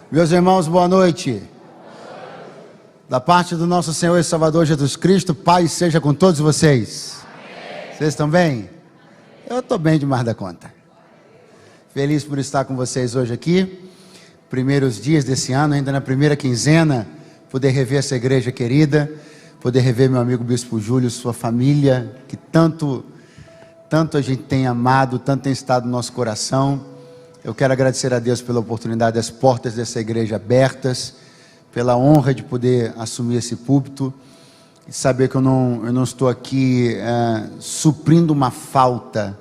Meus irmãos, boa noite. Da parte do nosso Senhor e Salvador Jesus Cristo, paz seja com todos vocês. Vocês estão bem? Eu estou bem demais da conta. Feliz por estar com vocês hoje aqui. Primeiros dias desse ano, ainda na primeira quinzena, poder rever essa igreja querida, poder rever meu amigo Bispo Júlio, sua família, que tanto a gente tem amado, tanto tem estado no nosso coração. Eu quero agradecer a Deus pela oportunidade das portas dessa igreja abertas, pela honra de poder assumir esse púlpito e saber que eu não estou aqui suprindo uma falta,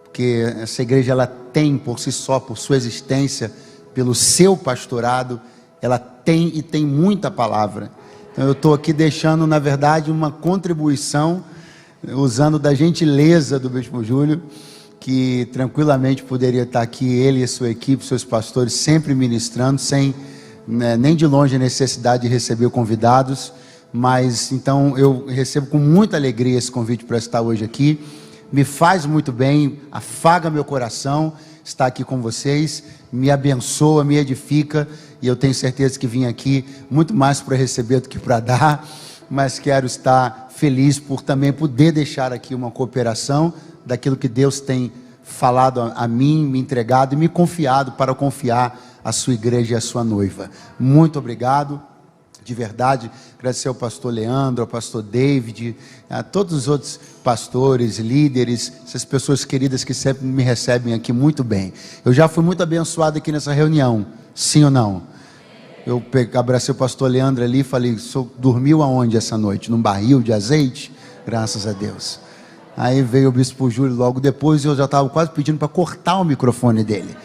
porque essa igreja ela tem por si só, por sua existência, pelo seu pastorado, ela tem e tem muita palavra. Então eu estou aqui deixando, na verdade, uma contribuição, usando da gentileza do Bispo Júlio, que tranquilamente poderia estar aqui, ele e sua equipe, seus pastores, sempre ministrando, sem nem de longe a necessidade de receber convidados, mas então eu recebo com muita alegria esse convite para estar hoje aqui, me faz muito bem, afaga meu coração, estar aqui com vocês, me abençoa, me edifica, e eu tenho certeza que vim aqui muito mais para receber do que para dar, mas quero estar feliz por também poder deixar aqui uma cooperação daquilo que Deus tem falado a mim, me entregado e me confiado para confiar a sua igreja e a sua noiva. Muito obrigado, de verdade. Agradecer ao pastor Leandro, ao pastor David, a todos os outros pastores, líderes, essas pessoas queridas que sempre me recebem aqui muito bem. Eu já fui muito abençoado aqui nessa reunião, sim ou não? Eu abracei o pastor Leandro ali e falei: dormiu aonde essa noite? Num barril de azeite? Graças a Deus. Aí veio o Bispo Júlio logo depois e eu já estava quase pedindo para cortar o microfone dele,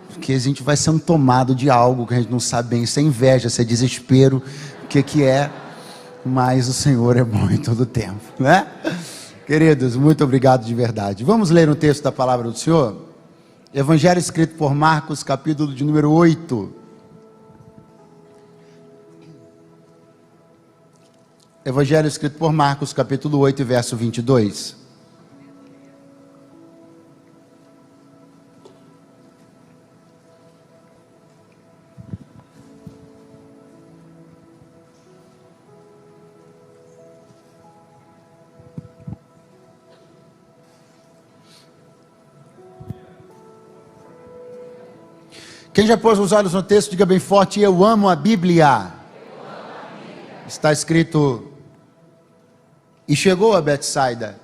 porque a gente vai sendo tomado de algo que a gente não sabe bem, se é inveja, se é desespero, o que é, mas o Senhor é bom em todo tempo, né? Queridos, muito obrigado de verdade. Vamos ler um texto da palavra do Senhor? Evangelho escrito por Marcos, capítulo de número 8. Evangelho escrito por Marcos, capítulo 8, verso 22. Quem já pôs os olhos no texto, diga bem forte: eu amo a Bíblia. Está escrito: e chegou a Betsaida,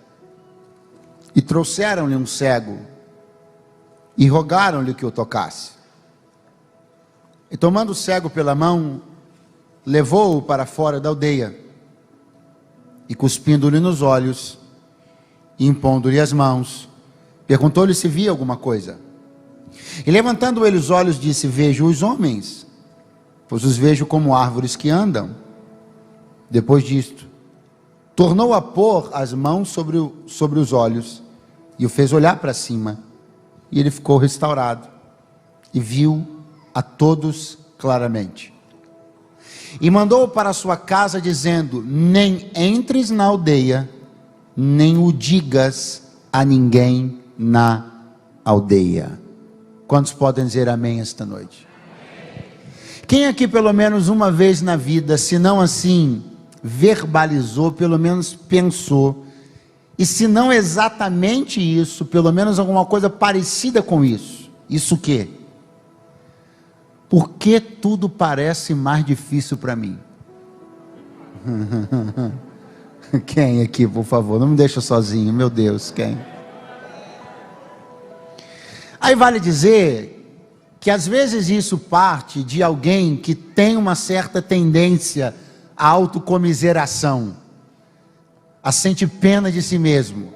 e trouxeram-lhe um cego, e rogaram-lhe que o tocasse. E tomando o cego pela mão, levou-o para fora da aldeia, e cuspindo-lhe nos olhos, e impondo-lhe as mãos, perguntou-lhe se via alguma coisa. E levantando ele os olhos, disse: vejo os homens, pois os vejo como árvores que andam. Depois disto, tornou a pôr as mãos sobre os olhos, e o fez olhar para cima, e ele ficou restaurado, e viu a todos claramente. E mandou-o para a sua casa, dizendo: nem entres na aldeia, nem o digas a ninguém na aldeia. Quantos podem dizer amém esta noite? Quem aqui pelo menos uma vez na vida, se não assim, verbalizou, pelo menos pensou, e se não exatamente isso, pelo menos alguma coisa parecida com isso? Isso o quê? Por que tudo parece mais difícil para mim? Quem aqui, por favor? Não me deixa sozinho, meu Deus, quem? Aí vale dizer que às vezes isso parte de alguém que tem uma certa tendência à autocomiseração, a sentir pena de si mesmo.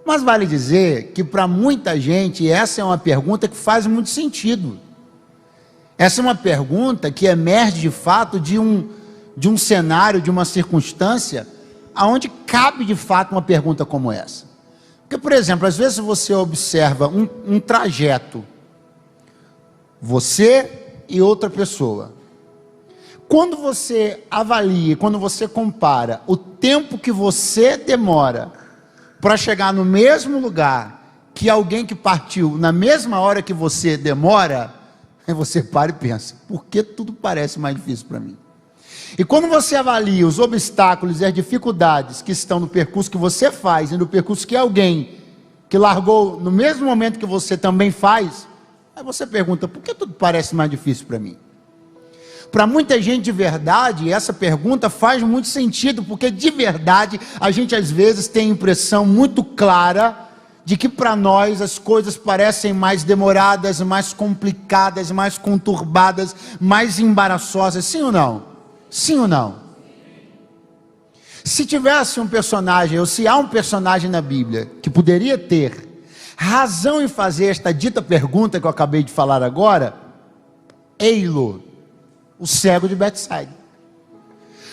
Mas vale dizer que para muita gente essa é uma pergunta que faz muito sentido. Essa é uma pergunta que emerge de fato de um cenário, de uma circunstância, aonde cabe de fato uma pergunta como essa. Porque, por exemplo, às vezes você observa um trajeto, você e outra pessoa. Quando você avalia, quando você compara o tempo que você demora para chegar no mesmo lugar que alguém que partiu na mesma hora que você demora, Aí você para e pensa, por que tudo parece mais difícil para mim? E quando você avalia os obstáculos e as dificuldades que estão no percurso que você faz e no percurso que alguém que largou no mesmo momento que você também faz, aí você pergunta, por que tudo parece mais difícil para mim? Para muita gente de verdade, essa pergunta faz muito sentido, porque de verdade a gente às vezes tem a impressão muito clara de que para nós as coisas parecem mais demoradas, mais complicadas, mais conturbadas, mais embaraçosas, sim ou não? Sim ou não? Se tivesse um personagem, ou se há um personagem na Bíblia que poderia ter razão em fazer esta dita pergunta que eu acabei de falar agora, ei-lo, o cego de Betsaida.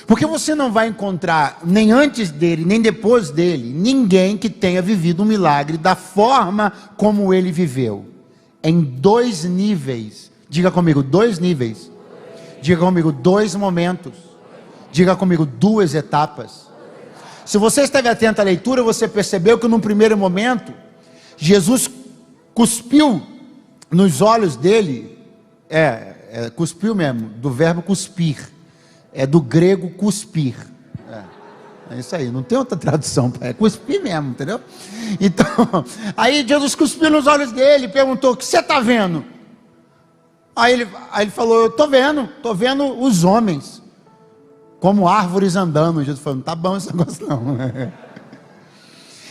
Porque você não vai encontrar, nem antes dele, nem depois dele, ninguém que tenha vivido um milagre da forma como ele viveu. Em 2 níveis. Diga comigo, 2 níveis. Diga comigo, 2 momentos. Diga comigo, 2 etapas. Se você esteve atento à leitura, você percebeu que num primeiro momento, Jesus cuspiu nos olhos dele. Cuspiu mesmo, do verbo cuspir. É do grego cuspir. É isso aí, não tem outra tradução. É cuspir mesmo, entendeu? Então, aí Jesus cuspiu nos olhos dele e perguntou, o que você está vendo? Aí ele falou, eu estou vendo os homens, como árvores andando. Jesus falou, não está bom esse negócio não.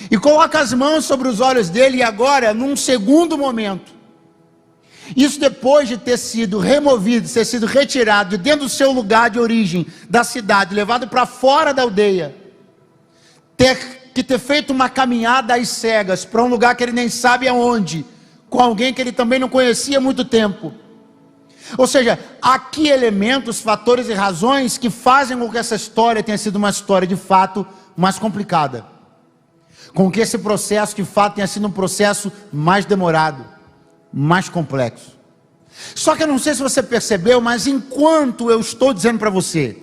E coloca as mãos sobre os olhos dele, e agora, num segundo momento, isso depois de ter sido removido, ter sido retirado de dentro do seu lugar de origem, da cidade, levado para fora da aldeia, ter feito uma caminhada às cegas, para um lugar que ele nem sabe aonde, com alguém que ele também não conhecia há muito tempo. Ou seja, há aqui elementos, fatores e razões que fazem com que essa história tenha sido uma história de fato mais complicada, com que esse processo de fato tenha sido um processo mais demorado, mais complexo. Só que eu não sei se você percebeu, mas enquanto eu estou dizendo para você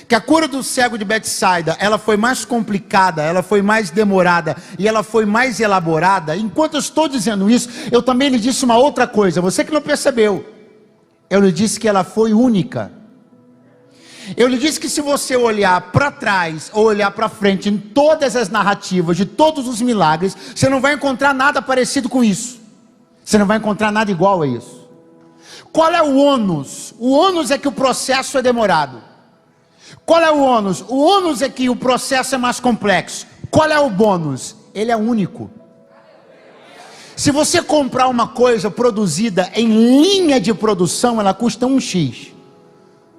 que a cura do cego de Betsaida, ela foi mais complicada, ela foi mais demorada e ela foi mais elaborada, enquanto eu estou dizendo isso, eu também lhe disse uma outra coisa, você que não percebeu, eu lhe disse que ela foi única. Eu lhe disse que se você olhar para trás ou olhar para frente em todas as narrativas de todos os milagres, você não vai encontrar nada parecido com isso. Você não vai encontrar nada igual a isso. Qual é o ônus? O ônus é que o processo é demorado. Qual é o ônus? O ônus é que o processo é mais complexo. Qual é o bônus? Ele é único. Se você comprar uma coisa produzida em linha de produção, ela custa 1x.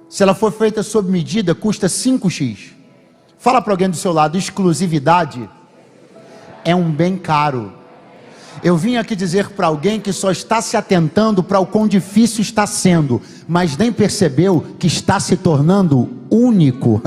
Se ela for feita sob medida, custa 5x. Fala para alguém do seu lado, exclusividade é um bem caro. Eu vim aqui dizer para alguém que só está se atentando para o quão difícil está sendo, mas nem percebeu que está se tornando único.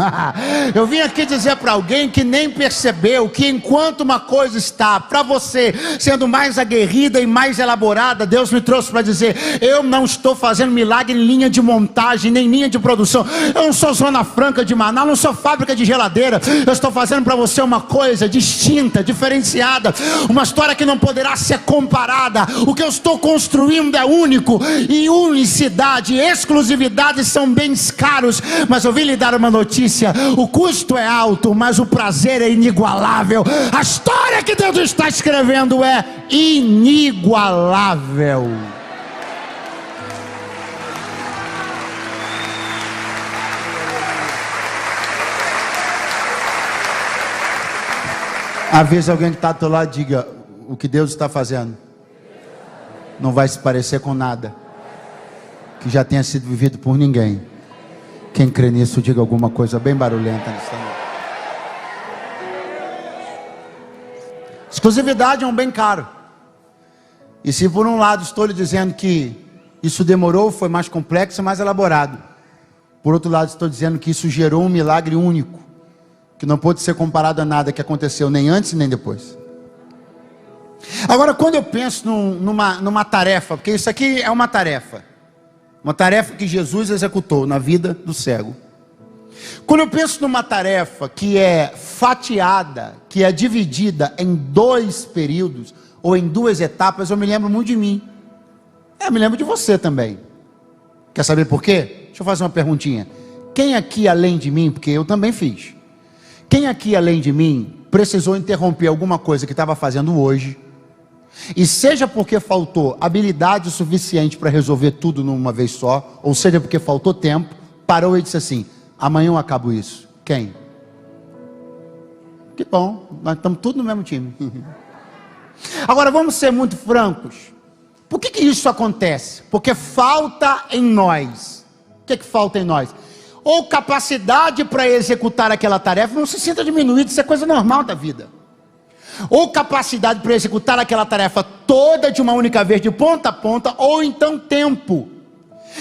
Eu vim aqui dizer para alguém que nem percebeu que enquanto uma coisa está para você sendo mais aguerrida e mais elaborada, Deus me trouxe para dizer, eu não estou fazendo milagre em linha de montagem, nem linha de produção. Eu não sou Zona Franca de Manaus, não sou fábrica de geladeira. Eu estou fazendo para você uma coisa distinta, diferenciada, uma história que não poderá ser comparada. O que eu estou construindo é único, e unicidade e exclusividade são bens caros, mas eu vim lhe dar uma notícia, o custo é alto, mas o prazer é inigualável. A história que Deus está escrevendo é inigualável. Avisa alguém que está do teu lado, diga, o que Deus está fazendo não vai se parecer com nada que já tenha sido vivido por ninguém. Quem crê nisso, diga alguma coisa bem barulhenta. Exclusividade é um bem caro. E se por um lado estou lhe dizendo que isso demorou, foi mais complexo e mais elaborado, por outro lado estou dizendo que isso gerou um milagre único, que não pode ser comparado a nada que aconteceu nem antes nem depois. Agora, quando eu penso numa tarefa, porque isso aqui é uma tarefa que Jesus executou na vida do cego. Quando eu penso numa tarefa que é fatiada, que é dividida em 2 períodos, ou em 2 etapas, eu me lembro muito de mim. Eu me lembro de você também. Quer saber por quê? Deixa eu fazer uma perguntinha. Quem aqui além de mim, porque eu também fiz, quem aqui além de mim precisou interromper alguma coisa que estava fazendo hoje, e seja porque faltou habilidade suficiente para resolver tudo numa vez só, ou seja porque faltou tempo, parou e disse assim: amanhã eu acabo isso? Quem? Que bom, nós estamos tudo no mesmo time. Agora vamos ser muito francos. Por que isso acontece? Porque falta em nós. O que falta em nós? Ou capacidade para executar aquela tarefa. Não se sinta diminuído, isso é coisa normal da vida. Ou capacidade para executar aquela tarefa toda de uma única vez, de ponta a ponta, ou então tempo.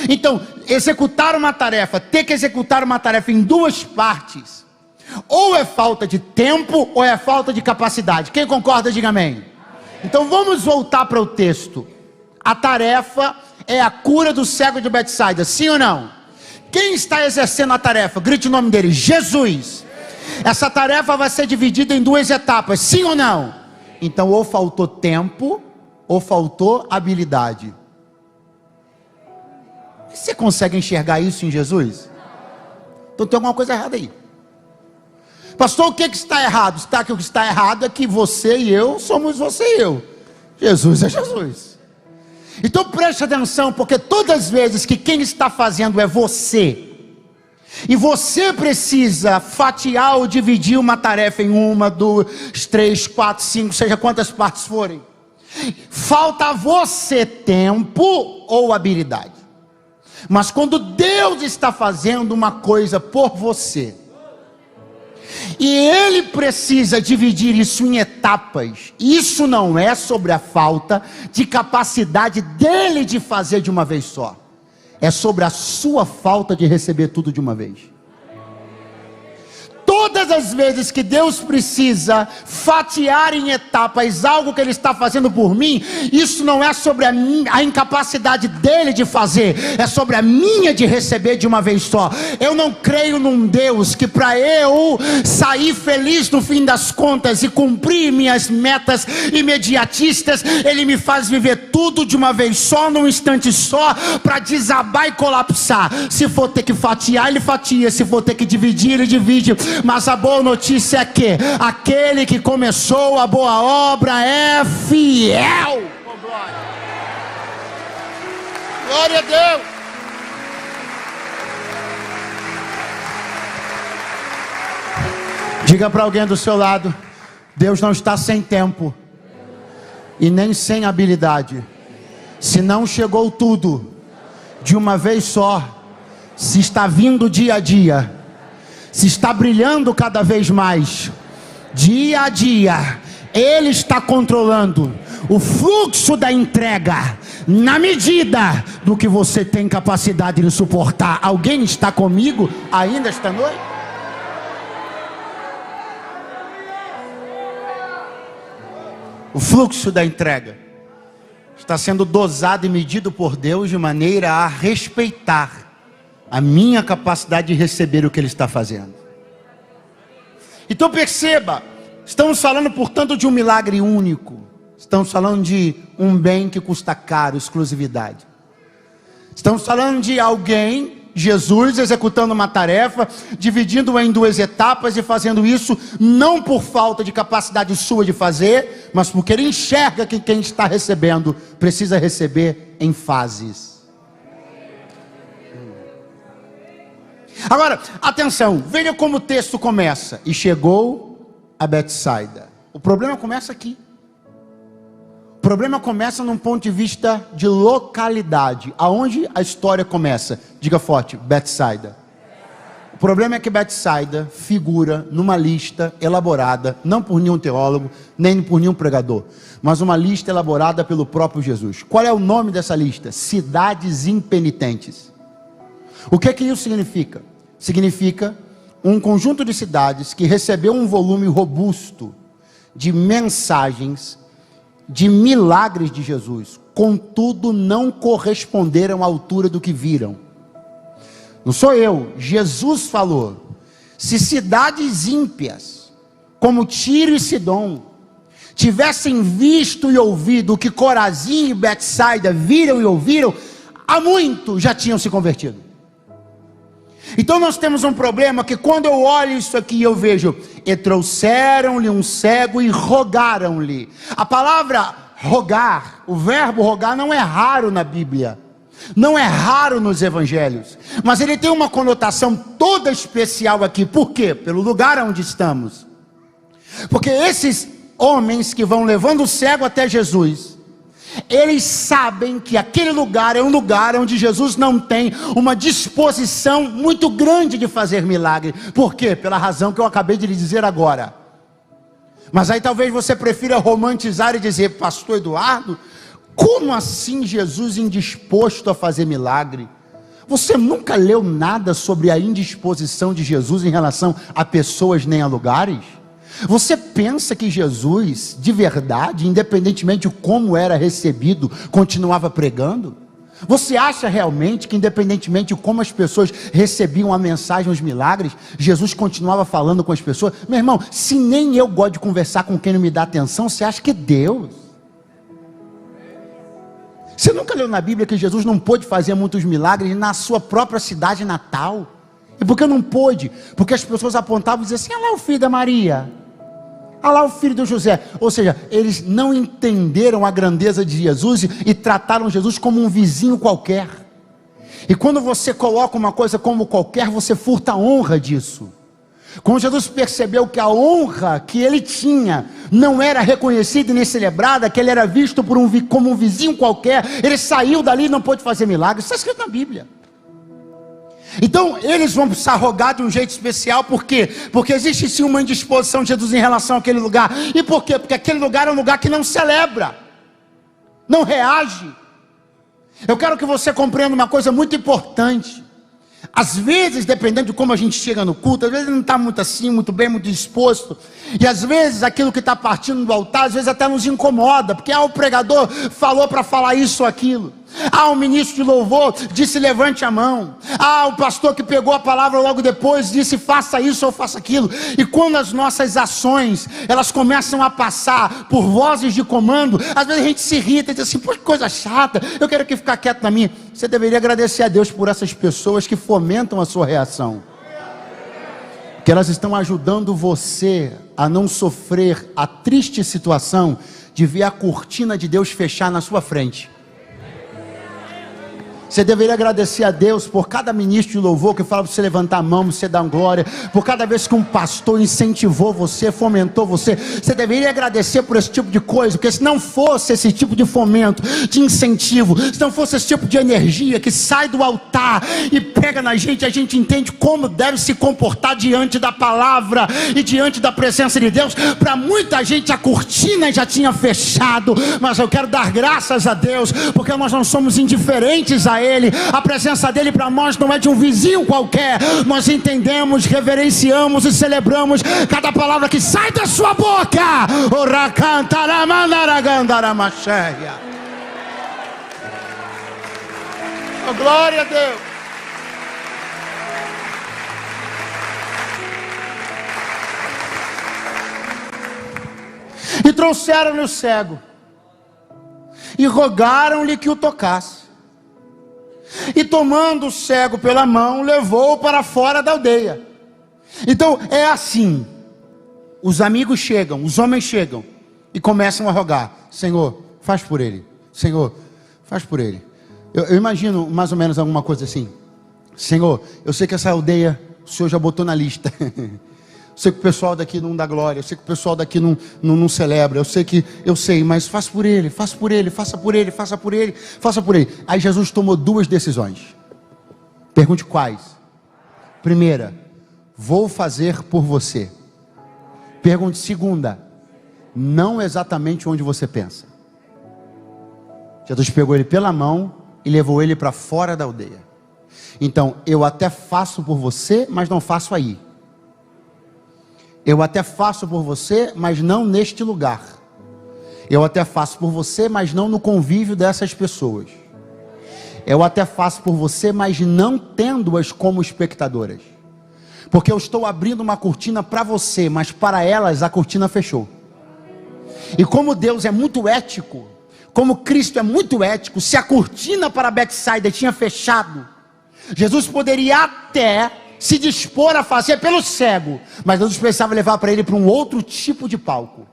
Então, executar uma tarefa, ter que executar uma tarefa em duas partes, ou é falta de tempo, ou é falta de capacidade. Quem concorda, diga amém. Então vamos voltar para o texto. A tarefa é a cura do cego de Betsaida, sim ou não? Quem está exercendo a tarefa? Grite o nome dele: Jesus. Essa tarefa vai ser dividida em duas etapas, sim ou não? Então ou faltou tempo, ou faltou habilidade. Você consegue enxergar isso em Jesus? Então tem alguma coisa errada aí. Pastor, o que está errado? O que está errado é que você e eu somos você e eu. Jesus é Jesus. Então preste atenção, porque todas as vezes que quem está fazendo é você, e você precisa fatiar ou dividir uma tarefa em 1, 2, 3, 4, 5, seja quantas partes forem, falta a você tempo ou habilidade. Mas quando Deus está fazendo uma coisa por você, e Ele precisa dividir isso em etapas, isso não é sobre a falta de capacidade dEle de fazer de uma vez só, é sobre a sua falta de receber tudo de uma vez. Todas as vezes que Deus precisa fatiar em etapas algo que Ele está fazendo por mim, isso não é sobre a incapacidade dEle de fazer, é sobre a minha de receber de uma vez só. Eu não creio num Deus que para eu sair feliz no fim das contas e cumprir minhas metas imediatistas, Ele me faz viver tudo de uma vez só, num instante só, para desabar e colapsar. Se for ter que fatiar, Ele fatia, se for ter que dividir, Ele divide. Mas a boa notícia é que aquele que começou a boa obra é fiel. Oh, glória. Glória a Deus. Diga para alguém do seu lado: Deus não está sem tempo e nem sem habilidade. Se não chegou tudo de uma vez só, se está vindo dia a dia, se está brilhando cada vez mais, dia a dia, Ele está controlando o fluxo da entrega, na medida do que você tem capacidade de suportar. Alguém está comigo ainda esta noite? O fluxo da entrega está sendo dosado e medido por Deus de maneira a respeitar a minha capacidade de receber o que Ele está fazendo. Então perceba, estamos falando portanto de um milagre único. Estamos falando de um bem que custa caro, exclusividade. Estamos falando de alguém, Jesus, executando uma tarefa, dividindo-a em duas etapas e fazendo isso não por falta de capacidade sua de fazer, mas porque Ele enxerga que quem está recebendo precisa receber em fases. Agora, atenção, veja como o texto começa: e chegou a Betsaida. O problema começa aqui. O problema começa num ponto de vista de localidade. Aonde a história começa? Diga forte: Betsaida. O problema é que Betsaida figura numa lista elaborada, não por nenhum teólogo, nem por nenhum pregador, mas uma lista elaborada pelo próprio Jesus. Qual é o nome dessa lista? Cidades impenitentes. O que isso significa? Significa um conjunto de cidades que recebeu um volume robusto de mensagens, de milagres de Jesus, contudo não corresponderam à altura do que viram. Não sou eu, Jesus falou: se cidades ímpias, como Tiro e Sidom, tivessem visto e ouvido o que Corazim e Betsaida viram e ouviram, há muito já tinham se convertido. Então nós temos um problema que quando eu olho isso aqui eu vejo, e trouxeram-lhe um cego e rogaram-lhe. A palavra rogar, o verbo rogar não é raro na Bíblia, não é raro nos evangelhos, mas ele tem uma conotação toda especial aqui. Por quê? Pelo lugar onde estamos. Porque esses homens que vão levando o cego até Jesus, eles sabem que aquele lugar é um lugar onde Jesus não tem uma disposição muito grande de fazer milagre. Por quê? Pela razão que eu acabei de lhe dizer agora. Mas aí talvez você prefira romantizar e dizer: pastor Eduardo, como assim Jesus indisposto a fazer milagre? Você nunca leu nada sobre a indisposição de Jesus em relação a pessoas nem a lugares? Você pensa que Jesus, de verdade, independentemente de como era recebido, continuava pregando? Você acha realmente que, independentemente de como as pessoas recebiam a mensagem, os milagres, Jesus continuava falando com as pessoas? Meu irmão, se nem eu gosto de conversar com quem não me dá atenção, você acha que é Deus? Você nunca leu na Bíblia que Jesus não pôde fazer muitos milagres na sua própria cidade natal? E por que não pôde? Porque as pessoas apontavam e diziam assim: olha lá o filho da Maria, olha lá o filho do José. Ou seja, eles não entenderam a grandeza de Jesus e trataram Jesus como um vizinho qualquer. E quando você coloca uma coisa como qualquer, você furta a honra disso. Quando Jesus percebeu que a honra que ele tinha não era reconhecida e nem celebrada, que ele era visto como um vizinho qualquer, ele saiu dali e não pôde fazer milagres. Isso está escrito na Bíblia. Então eles vão precisar rogar de um jeito especial. Por quê? Porque existe sim uma indisposição de Jesus em relação àquele lugar. E por quê? Porque aquele lugar é um lugar que não celebra, não reage. Eu quero que você compreenda uma coisa muito importante. Às vezes, dependendo de como a gente chega no culto, às vezes não está muito assim, muito bem, muito disposto. E às vezes aquilo que está partindo do altar, às vezes até nos incomoda. Porque o pregador falou para falar isso ou aquilo. O ministro de louvor disse: levante a mão. O pastor que pegou a palavra logo depois disse: faça isso ou faça aquilo. E quando as nossas ações, elas começam a passar por vozes de comando, às vezes a gente se irrita e diz assim: pô, que coisa chata, eu quero aqui ficar quieto na minha. Você deveria agradecer a Deus por essas pessoas que fomentam a sua reação, que elas estão ajudando você a não sofrer a triste situação de ver a cortina de Deus fechar na sua frente. Você deveria agradecer a Deus por cada ministro de louvor que fala para você levantar a mão, você dar glória, por cada vez que um pastor incentivou você, fomentou você. Você deveria agradecer por esse tipo de coisa, porque se não fosse esse tipo de fomento, de incentivo, se não fosse esse tipo de energia que sai do altar e pega na gente, a gente entende como deve se comportar diante da palavra e diante da presença de Deus. Para muita gente a cortina já tinha fechado, mas eu quero dar graças a Deus, porque nós não somos indiferentes a Ele. A presença dele para nós não é de um vizinho qualquer. Nós entendemos, reverenciamos e celebramos cada palavra que sai da sua boca. Oh, glória a Deus. E trouxeram-lhe o cego e rogaram-lhe que o tocasse. E tomando o cego pela mão, levou-o para fora da aldeia. Então é assim: os amigos chegam, os homens chegam e começam a rogar: Senhor, faz por ele. Senhor, faz por ele. Eu imagino mais ou menos alguma coisa assim: Senhor, eu sei que essa aldeia o Senhor já botou na lista. Eu sei que o pessoal daqui não dá glória, eu sei que o pessoal daqui não celebra, eu sei, mas faz por ele, faça por ele, faça por ele, faça por ele, faça por ele. Aí Jesus tomou duas decisões. Pergunte quais. Primeira: vou fazer por você. Pergunte segunda: não exatamente onde você pensa. Jesus pegou ele pela mão e levou ele para fora da aldeia. Então, eu até faço por você, mas não faço aí. Eu até faço por você, mas não neste lugar. Eu até faço por você, mas não no convívio dessas pessoas. Eu até faço por você, mas não tendo-as como espectadoras. Porque eu estou abrindo uma cortina para você, mas para elas a cortina fechou. E como Deus é muito ético, como Cristo é muito ético, se a cortina para Betsaida tinha fechado, Jesus poderia até se dispor a fazer pelo cego, mas Jesus precisava levar para ele para um outro tipo de palco.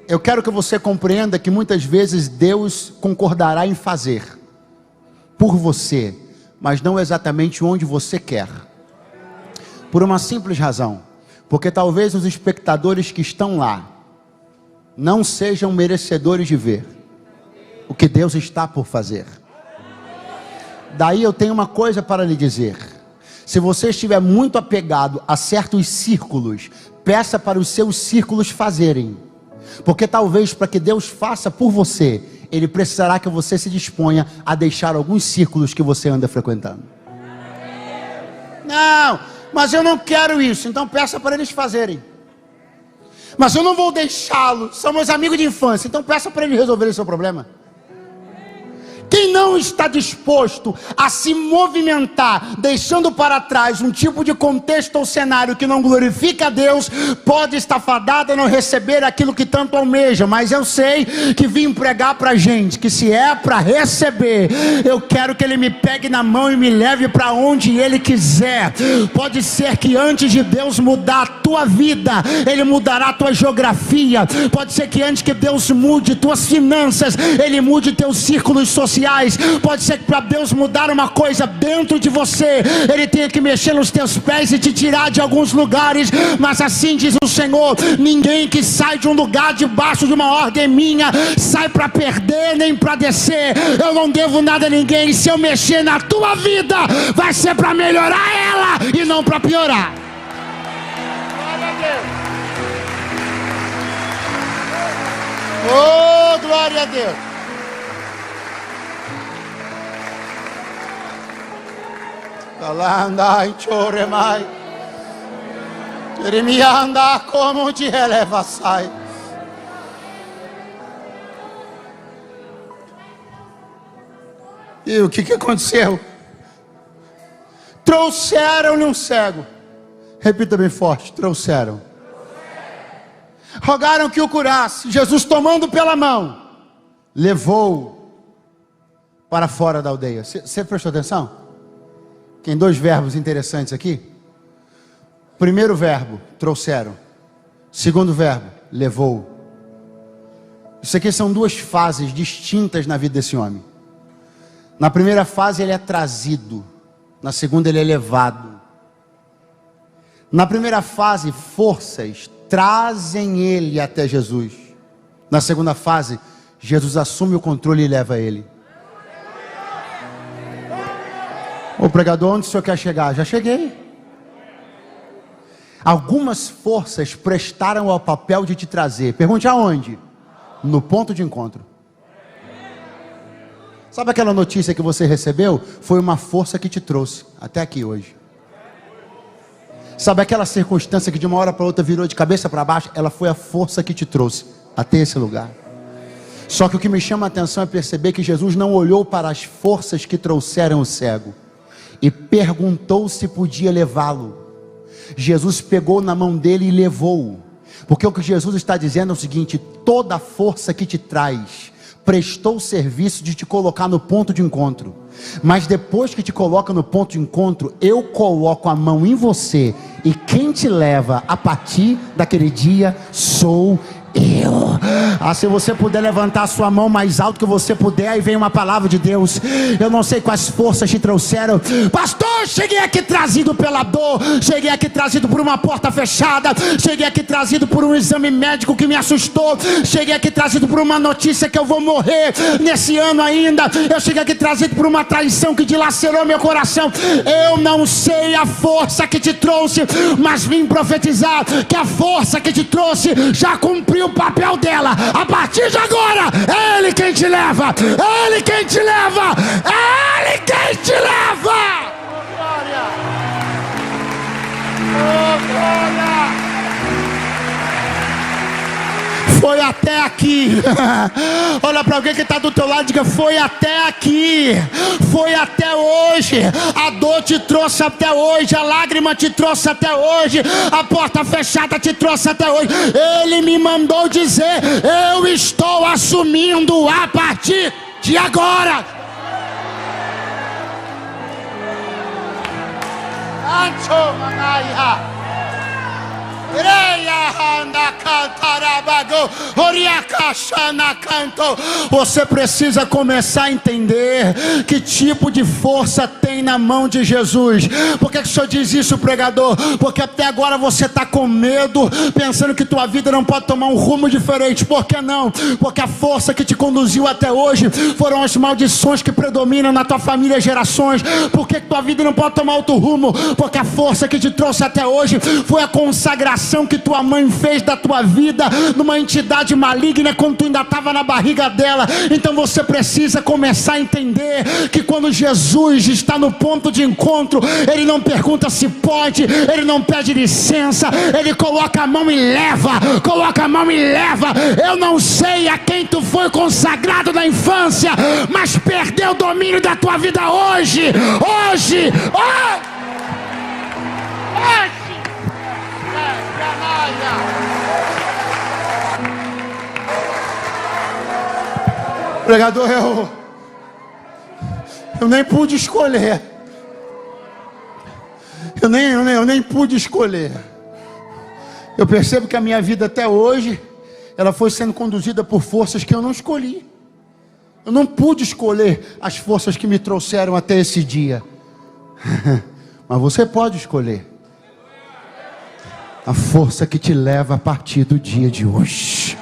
Eu quero que você compreenda que muitas vezes Deus concordará em fazer por você, mas não exatamente onde você quer. Por uma simples razão, porque talvez os espectadores que estão lá não sejam merecedores de ver o que Deus está por fazer. Daí eu tenho uma coisa para lhe dizer: se você estiver muito apegado a certos círculos, peça para os seus círculos fazerem, porque talvez para que Deus faça por você, Ele precisará que você se disponha a deixar alguns círculos que você anda frequentando. Não, mas eu não quero isso, então peça para eles fazerem. Mas eu não vou deixá-los, são meus amigos de infância, então peça para eles resolverem seu problema. Quem não está disposto a se movimentar, deixando para trás um tipo de contexto ou cenário que não glorifica a Deus, pode estar fadado a não receber aquilo que tanto almeja. Mas eu sei que vim pregar para gente, que se é para receber, eu quero que Ele me pegue na mão e me leve para onde Ele quiser. Pode ser que antes de Deus mudar a tua vida, Ele mudará a tua geografia. Pode ser que antes que Deus mude tuas finanças, Ele mude teus círculos sociais. Pode ser que para Deus mudar uma coisa dentro de você, Ele tenha que mexer nos teus pés e te tirar de alguns lugares. Mas assim diz o Senhor: ninguém que sai de um lugar debaixo de uma ordem minha sai para perder nem para descer. Eu não devo nada a ninguém. Se eu mexer na tua vida, vai ser para melhorar ela e não para piorar. Glória a Deus. Oh, glória a Deus. Anda em choremai, ele anda como te eleva sai. E o que aconteceu? Trouxeram-lhe um cego. Repita bem forte: trouxeram. Rogaram que o curasse. Jesus, tomando pela mão, levou para fora da aldeia. Você prestou atenção? Tem dois verbos interessantes aqui. Primeiro verbo, trouxeram. Segundo verbo, levou. Isso aqui são duas fases distintas na vida desse homem. Na primeira fase ele é trazido, na segunda ele é levado. Na primeira fase, forças trazem ele até Jesus. Na segunda fase, Jesus assume o controle e leva ele. Ô pregador, onde o senhor quer chegar? Já cheguei. Algumas forças prestaram ao papel de te trazer. Pergunte aonde? No ponto de encontro. Sabe aquela notícia que você recebeu? Foi uma força que te trouxe até aqui hoje. Sabe aquela circunstância que de uma hora para outra virou de cabeça para baixo? Ela foi a força que te trouxe até esse lugar. Só que o que me chama a atenção é perceber que Jesus não olhou para as forças que trouxeram o cego e perguntou se podia levá-lo. Jesus pegou na mão dele e levou-o. Porque o que Jesus está dizendo é o seguinte: toda a força que te traz prestou o serviço de te colocar no ponto de encontro. Mas depois que te coloca no ponto de encontro, eu coloco a mão em você, e quem te leva a partir daquele dia sou eu. Se você puder levantar a sua mão mais alto que você puder, aí vem uma palavra de Deus. Eu não sei quais forças te trouxeram. Pastor, cheguei aqui trazido pela dor, cheguei aqui trazido por uma porta fechada, cheguei aqui trazido por um exame médico que me assustou, cheguei aqui trazido por uma notícia que eu vou morrer nesse ano ainda, eu cheguei aqui trazido por uma traição que dilacerou meu coração. Eu não sei a força que te trouxe, mas vim profetizar que a força que te trouxe já cumpriu o papel dela. A partir de agora, é Ele quem te leva, é Ele quem te leva, é Ele quem te leva. Oh, glória! Oh, glória! foi até aqui. Olha para alguém que está do teu lado e diga: foi até aqui, foi até hoje. A dor te trouxe até hoje, a lágrima te trouxe até hoje, a porta fechada te trouxe até hoje. Ele me mandou dizer: eu estou assumindo a partir de agora. Ancho Manaya. Você precisa começar a entender que tipo de força tem na mão de Jesus. Por que o Senhor diz isso, pregador? Porque até agora você está com medo, pensando que tua vida não pode tomar um rumo diferente. Por que não? Porque a força que te conduziu até hoje foram as maldições que predominam na tua família há gerações. Por que tua vida não pode tomar outro rumo? Porque a força que te trouxe até hoje foi a consagração que tua mãe fez da tua vida numa entidade maligna quando tu ainda estava na barriga dela. Então você precisa começar a entender que quando Jesus está no ponto de encontro, Ele não pergunta se pode, Ele não pede licença, Ele coloca a mão e leva, coloca a mão e leva. Eu não sei a quem tu foi consagrado na infância, mas perdeu o domínio da tua vida hoje. Hoje. Pregador, eu nem pude escolher. Eu nem pude escolher. Eu percebo que a minha vida até hoje, ela foi sendo conduzida por forças que eu não escolhi. Eu não pude escolher as forças que me trouxeram até esse dia. Mas você pode escolher a força que te leva a partir do dia de hoje.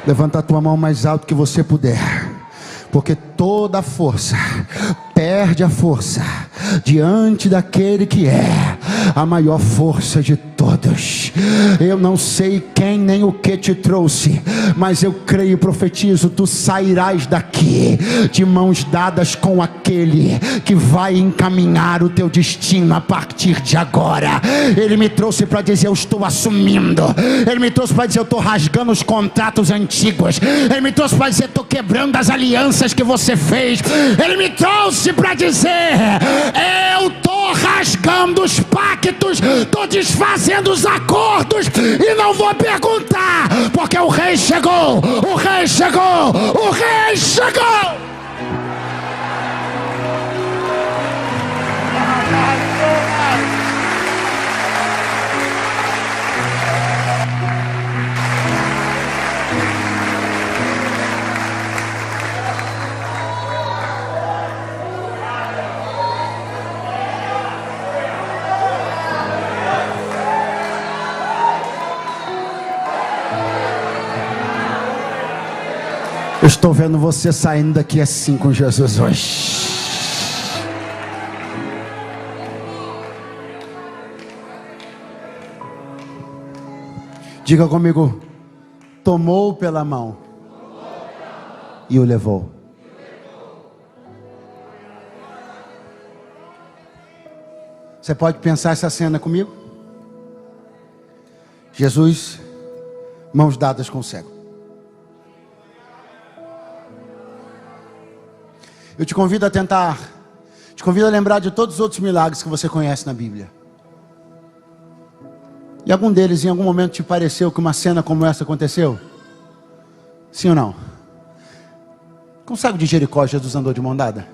Levanta a tua mão mais alto que você puder, porque toda força perde a força diante daquele que é a maior força de todos. Eu não sei quem nem o que te trouxe, mas eu creio e profetizo: tu sairás daqui de mãos dadas com aquele que vai encaminhar o teu destino a partir de agora. Ele me trouxe para dizer: eu estou assumindo. Ele me trouxe para dizer: eu estou rasgando os contratos antigos. Ele me trouxe para dizer: estou quebrando as alianças que você fez. Ele me trouxe para dizer: eu estou rasgando os pactos, estou desfazendo os acordos, e não vou perguntar, porque o rei chegou, o rei chegou, o rei chegou. Eu estou vendo você saindo daqui assim com Jesus hoje. Diga comigo: tomou pela mão e o levou. Você pode pensar essa cena comigo? Jesus, mãos dadas com o cego. Eu te convido a lembrar de todos os outros milagres que você conhece na Bíblia. E algum deles, em algum momento, te pareceu que uma cena como essa aconteceu? Sim ou não? Com o cego de Jericó, Jesus andou de mão dada.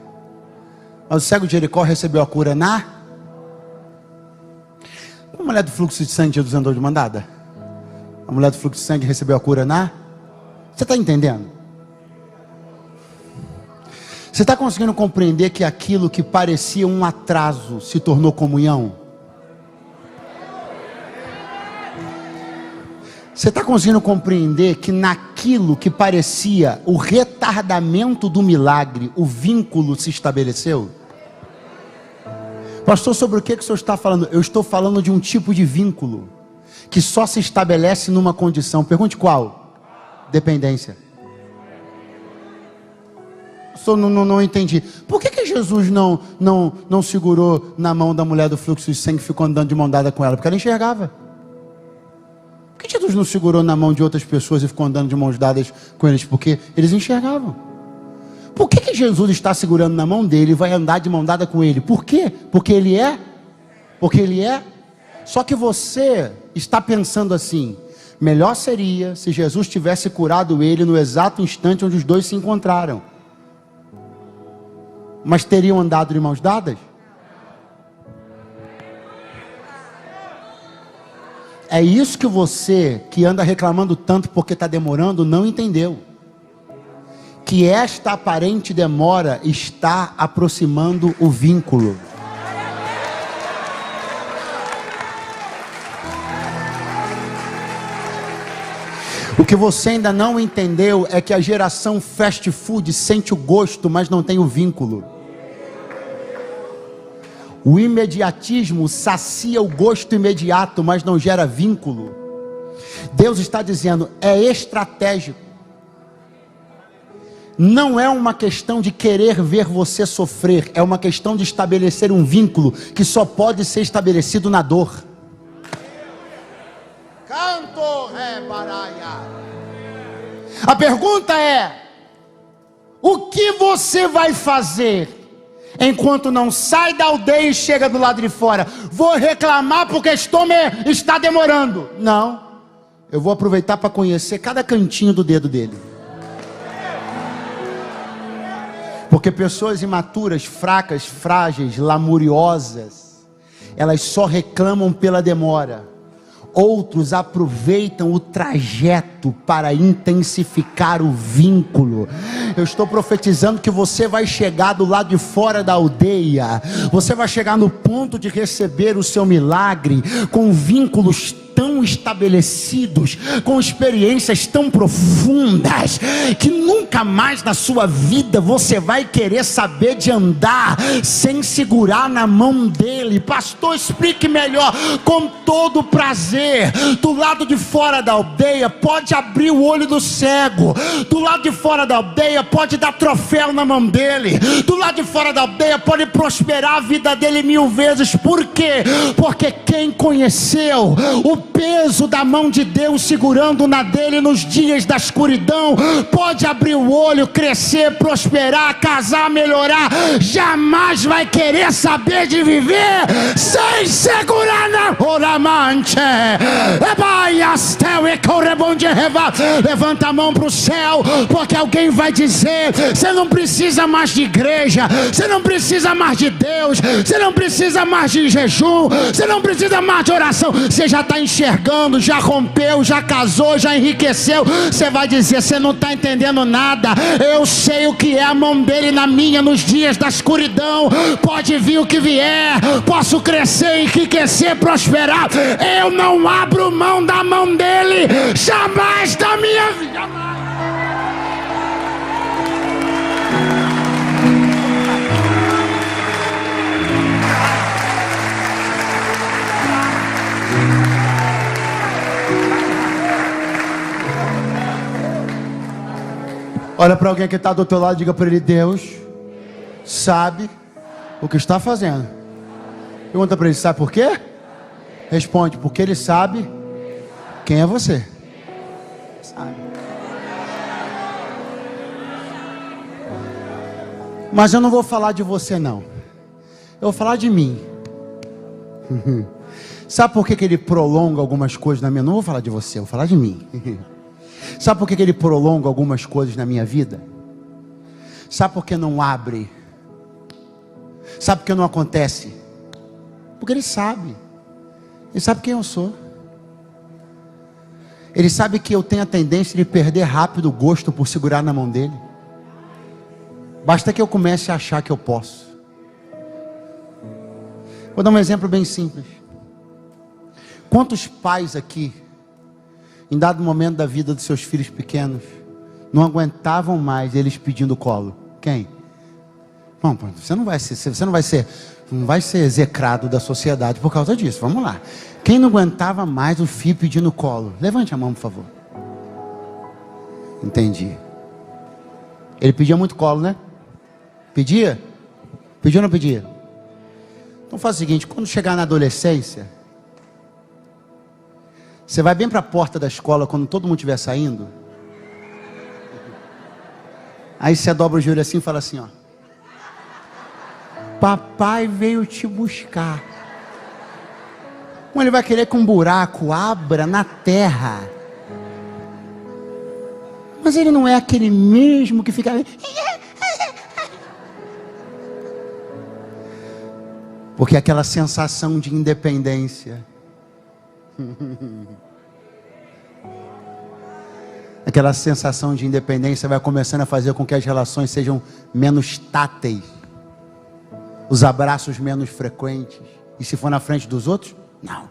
Mas o cego de Jericó recebeu a cura Com a mulher do fluxo de sangue, Jesus andou de mão dada. A mulher do fluxo de sangue recebeu a cura Você está entendendo? Você está conseguindo compreender que aquilo que parecia um atraso se tornou comunhão? Você está conseguindo compreender que naquilo que parecia o retardamento do milagre, o vínculo se estabeleceu? Pastor, sobre o que o senhor está falando? Eu estou falando de um tipo de vínculo que só se estabelece numa condição. Pergunte qual? Dependência. Não entendi. Por que Jesus não segurou na mão da mulher do fluxo de sangue e ficou andando de mão dada com ela? Porque ela enxergava. Por que Jesus Jesus não segurou na mão de outras pessoas e ficou andando de mãos dadas com eles? Porque eles enxergavam. Por que Jesus está segurando na mão dele e vai andar de mão dada com ele? Por quê? Porque ele é? Porque ele é? Só que você está pensando assim: melhor seria se Jesus tivesse curado ele no exato instante onde os dois se encontraram. Mas teriam andado de mãos dadas? É isso que você, que anda reclamando tanto porque está demorando, não entendeu. Que esta aparente demora está aproximando o vínculo. O que você ainda não entendeu é que a geração fast food sente o gosto, mas não tem o vínculo. O imediatismo sacia o gosto imediato, mas não gera vínculo. Deus está dizendo, é estratégico. Não é uma questão de querer ver você sofrer, é uma questão de estabelecer um vínculo que só pode ser estabelecido na dor. Canto rebaraia. A pergunta é: o que você vai fazer enquanto não sai da aldeia e chega do lado de fora? Vou reclamar porque está demorando. Não, eu vou aproveitar para conhecer cada cantinho do dedo dele. Porque pessoas imaturas, fracas, frágeis, lamuriosas, elas só reclamam pela demora. Outros aproveitam o trajeto para intensificar o vínculo. Eu estou profetizando que você vai chegar do lado de fora da aldeia. Você vai chegar no ponto de receber o seu milagre com vínculos tão estabelecidos, com experiências tão profundas, que nunca mais na sua vida você vai querer saber de andar sem segurar na mão dele. Pastor, explique melhor. Com todo prazer. Do lado de fora da aldeia pode abrir o olho do cego. Do lado de fora da aldeia pode dar troféu na mão dele. Do lado de fora da aldeia pode prosperar a vida dele 1000 vezes. Por quê? Porque quem conheceu o peso da mão de Deus segurando na dele nos dias da escuridão, pode abrir o olho, crescer, prosperar, casar, melhorar. Jamais vai querer saber de viver sem segurar na oramante. Levanta a mão para o céu, porque alguém vai dizer: você não precisa mais de igreja, você não precisa mais de Deus, você não precisa mais de jejum, você não precisa mais de oração, você já está enxergando, já rompeu, já casou, já enriqueceu. Você vai dizer: você não está entendendo nada. Eu sei o que é a mão dele na minha nos dias da escuridão. Pode vir o que vier, posso crescer, enriquecer, prosperar. Eu não abro mão da mão dele, jamais da minha vida. Olha para alguém que está do teu lado e diga para ele: Deus sabe o que está fazendo. Pergunta para ele: sabe por quê? Responde: porque ele sabe quem é você. Sabe. Mas eu não vou falar de você não. Eu vou falar de mim. Sabe por que ele prolonga algumas coisas na minha? Não vou falar de você, eu vou falar de mim. Sabe por que ele prolonga algumas coisas na minha vida? Sabe por que não abre? Sabe por que não acontece? Porque ele sabe. Ele sabe quem eu sou. Ele sabe que eu tenho a tendência de perder rápido o gosto por segurar na mão dele. Basta que eu comece a achar que eu posso. Vou dar um exemplo bem simples. Quantos pais aqui, em dado momento da vida dos seus filhos pequenos, não aguentavam mais eles pedindo colo? Quem? Bom, você não vai ser execrado da sociedade por causa disso. Vamos lá. Quem não aguentava mais o filho pedindo colo? Levante a mão, por favor. Entendi. Ele pedia muito colo, né? Pedia? Pedia ou não pedia? Então faz o seguinte: quando chegar na adolescência, Você vai bem para a porta da escola quando todo mundo estiver saindo. Aí você dobra o joelho assim e fala assim, ó: papai veio te buscar. Como ele vai querer que um buraco abra na terra? Mas ele não é aquele mesmo que fica... Porque aquela sensação de independência, aquela sensação de independência vai começando a fazer com que as relações sejam menos táteis, os abraços menos frequentes. E se for na frente dos outros? Não,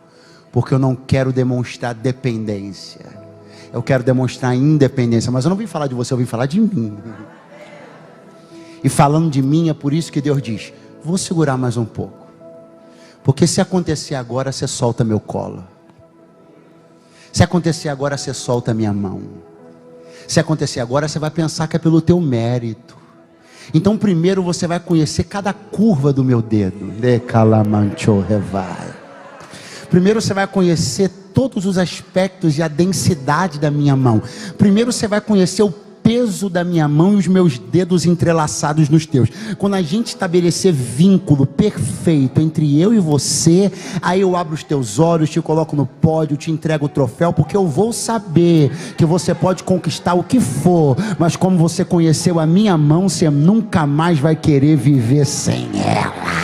porque eu não quero demonstrar dependência, eu quero demonstrar independência. Mas eu não vim falar de você, eu vim falar de mim. E falando de mim, é por isso que Deus diz: vou segurar mais um pouco, porque se acontecer agora, você solta meu colo. Se acontecer agora, você solta minha mão. Se acontecer agora, você vai pensar que é pelo teu mérito. Então primeiro você vai conhecer cada curva do meu dedo. Primeiro você vai conhecer todos os aspectos e a densidade da minha mão. Primeiro você vai conhecer o peso da minha mão e os meus dedos entrelaçados nos teus. Quando a gente estabelecer vínculo perfeito entre eu e você, aí eu abro os teus olhos, te coloco no pódio, te entrego o troféu, porque eu vou saber que você pode conquistar o que for, mas como você conheceu a minha mão, você nunca mais vai querer viver sem ela.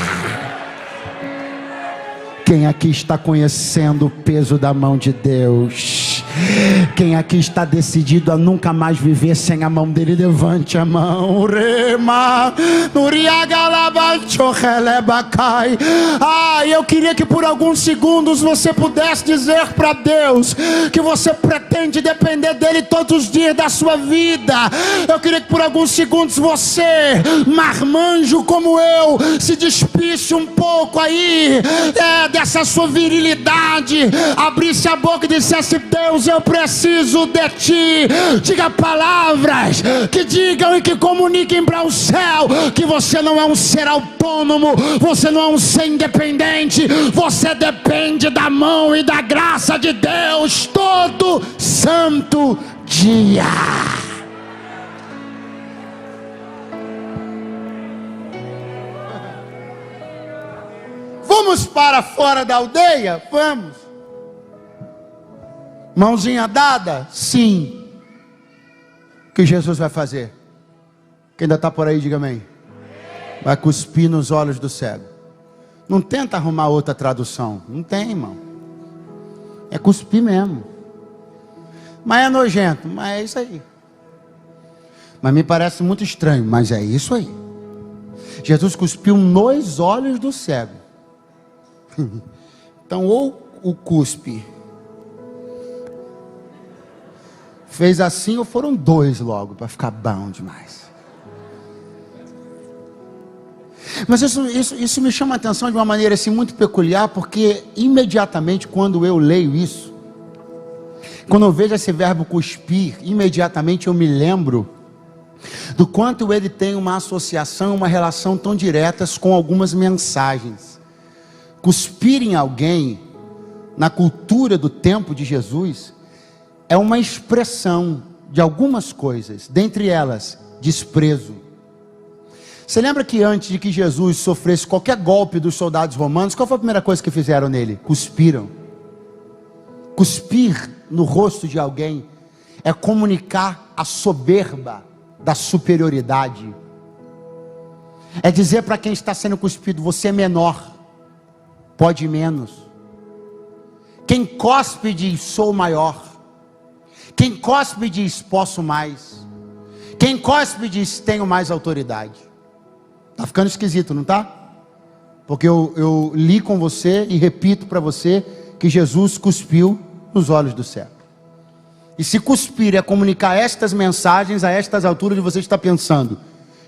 Quem aqui está conhecendo o peso da mão de Deus? Quem aqui está decidido a nunca mais viver sem a mão dele? Levante a mão. Eu queria que por alguns segundos você pudesse dizer para Deus que você pretende depender dele todos os dias da sua vida. Eu queria que por alguns segundos você, marmanjo como eu, se despisse um pouco aí dessa sua virilidade, abrisse a boca e dissesse: Deus, eu preciso de ti. Diga palavras que digam e que comuniquem para o céu que você não é um ser autônomo, você não é um ser independente, você depende da mão e da graça de Deus todo santo dia. Vamos para fora da aldeia? Vamos. Mãozinha dada? Sim. O que Jesus vai fazer? Quem ainda está por aí, diga amém. Vai cuspir nos olhos do cego. Não tenta arrumar outra tradução. Não tem, irmão. É cuspir mesmo. Mas é nojento. Mas é isso aí. Mas me parece muito estranho. Mas é isso aí. Jesus cuspiu nos olhos do cego. Então, ou o cuspe fez assim, ou foram dois logo, para ficar bom demais. Mas isso me chama a atenção de uma maneira assim muito peculiar, porque imediatamente quando eu leio isso, quando eu vejo esse verbo cuspir, imediatamente eu me lembro do quanto ele tem uma associação, uma relação tão diretas com algumas mensagens. Cuspir em alguém, na cultura do tempo de Jesus, é uma expressão de algumas coisas, dentre elas, desprezo. Você lembra que antes de que Jesus sofresse qualquer golpe dos soldados romanos, qual foi a primeira coisa que fizeram nele? Cuspiram. Cuspir no rosto de alguém é comunicar a soberba da superioridade. É dizer para quem está sendo cuspido: você é menor, pode menos. Quem cospe diz: sou maior. Quem cospe diz: posso mais. Quem cospe diz: tenho mais autoridade. Está ficando esquisito, não está? Porque eu li com você e repito para você que Jesus cuspiu nos olhos do cego. E se cuspir é comunicar estas mensagens a estas alturas, você está pensando: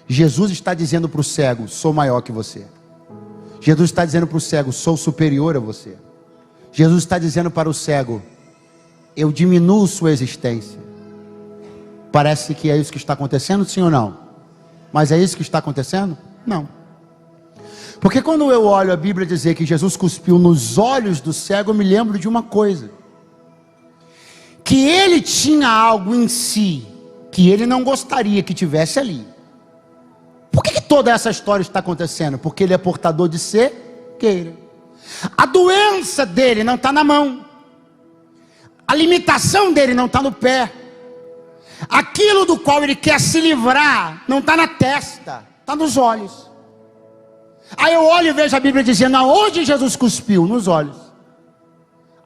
Jesus está dizendo para o cego: sou maior que você. Jesus está dizendo para o cego: sou superior a você. Jesus está dizendo para o cego: eu diminuo sua existência. Parece que é isso que está acontecendo, sim ou não? Mas é isso que está acontecendo? Não. Porque quando eu olho a Bíblia dizer que Jesus cuspiu nos olhos do cego, eu me lembro de uma coisa. que ele tinha algo em si que ele não gostaria que tivesse ali. Por que toda essa história está acontecendo? Porque ele é portador de cegueira. A doença dele não está na mão, a limitação dele não está no pé, aquilo do qual ele quer se livrar não está na testa, está nos olhos. Aí eu olho e vejo a Bíblia dizendo: aonde Jesus cuspiu? Nos olhos.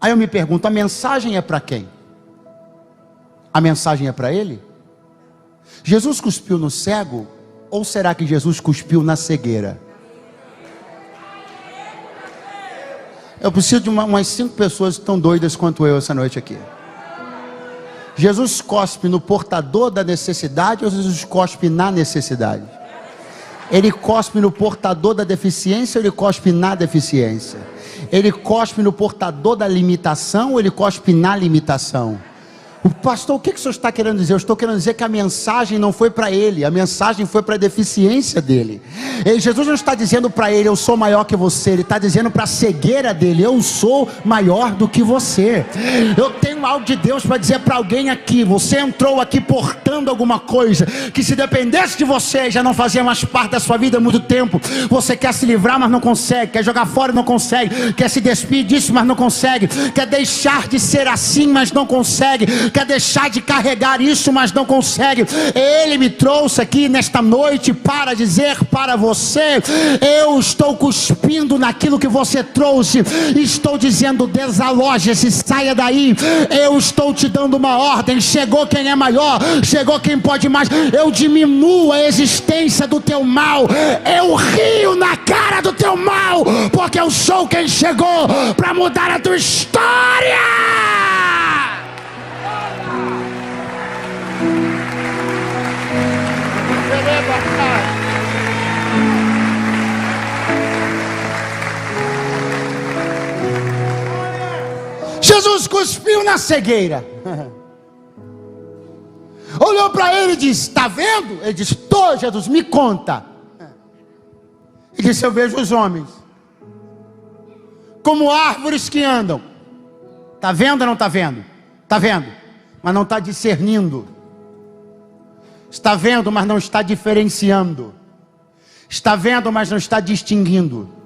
Aí eu me pergunto: a mensagem é para quem? A mensagem é para ele? Jesus cuspiu no cego? Ou será que Jesus cuspiu na cegueira? Eu preciso de umas 5 pessoas tão doidas quanto eu essa noite aqui. Jesus cospe no portador da necessidade ou Jesus cospe na necessidade? Ele cospe no portador da deficiência ou ele cospe na deficiência? Ele cospe no portador da limitação ou ele cospe na limitação? O pastor, o que o senhor está querendo dizer? Eu estou querendo dizer que a mensagem não foi para ele, a mensagem foi para a deficiência dele. Jesus não está dizendo para ele: eu sou maior que você. Ele está dizendo para a cegueira dele: eu sou maior do que você. Eu tenho algo de Deus para dizer para alguém aqui. Você entrou aqui portando alguma coisa que, se dependesse de você, já não fazia mais parte da sua vida há muito tempo. Você quer se livrar, mas não consegue. Quer jogar fora, não consegue. Quer se despir disso, mas não consegue. Quer deixar de ser assim, mas não consegue. Quer deixar de carregar isso, mas não consegue. Ele me trouxe aqui nesta noite para dizer para você: eu estou cuspindo naquilo que você trouxe. Estou dizendo: desaloje-se, saia daí. Eu estou te dando uma ordem. Chegou quem é maior, chegou quem pode mais. Eu diminuo a existência do teu mal, eu rio na cara do teu mal, porque eu sou quem chegou para mudar a tua história. Jesus cuspiu na cegueira. Olhou para ele e disse: está vendo? Ele disse: estou, Jesus, me conta. Ele disse: eu vejo os homens como árvores que andam. Está vendo ou não está vendo? Está vendo, mas não está discernindo. Está vendo, mas não está diferenciando. Está vendo, mas não está distinguindo.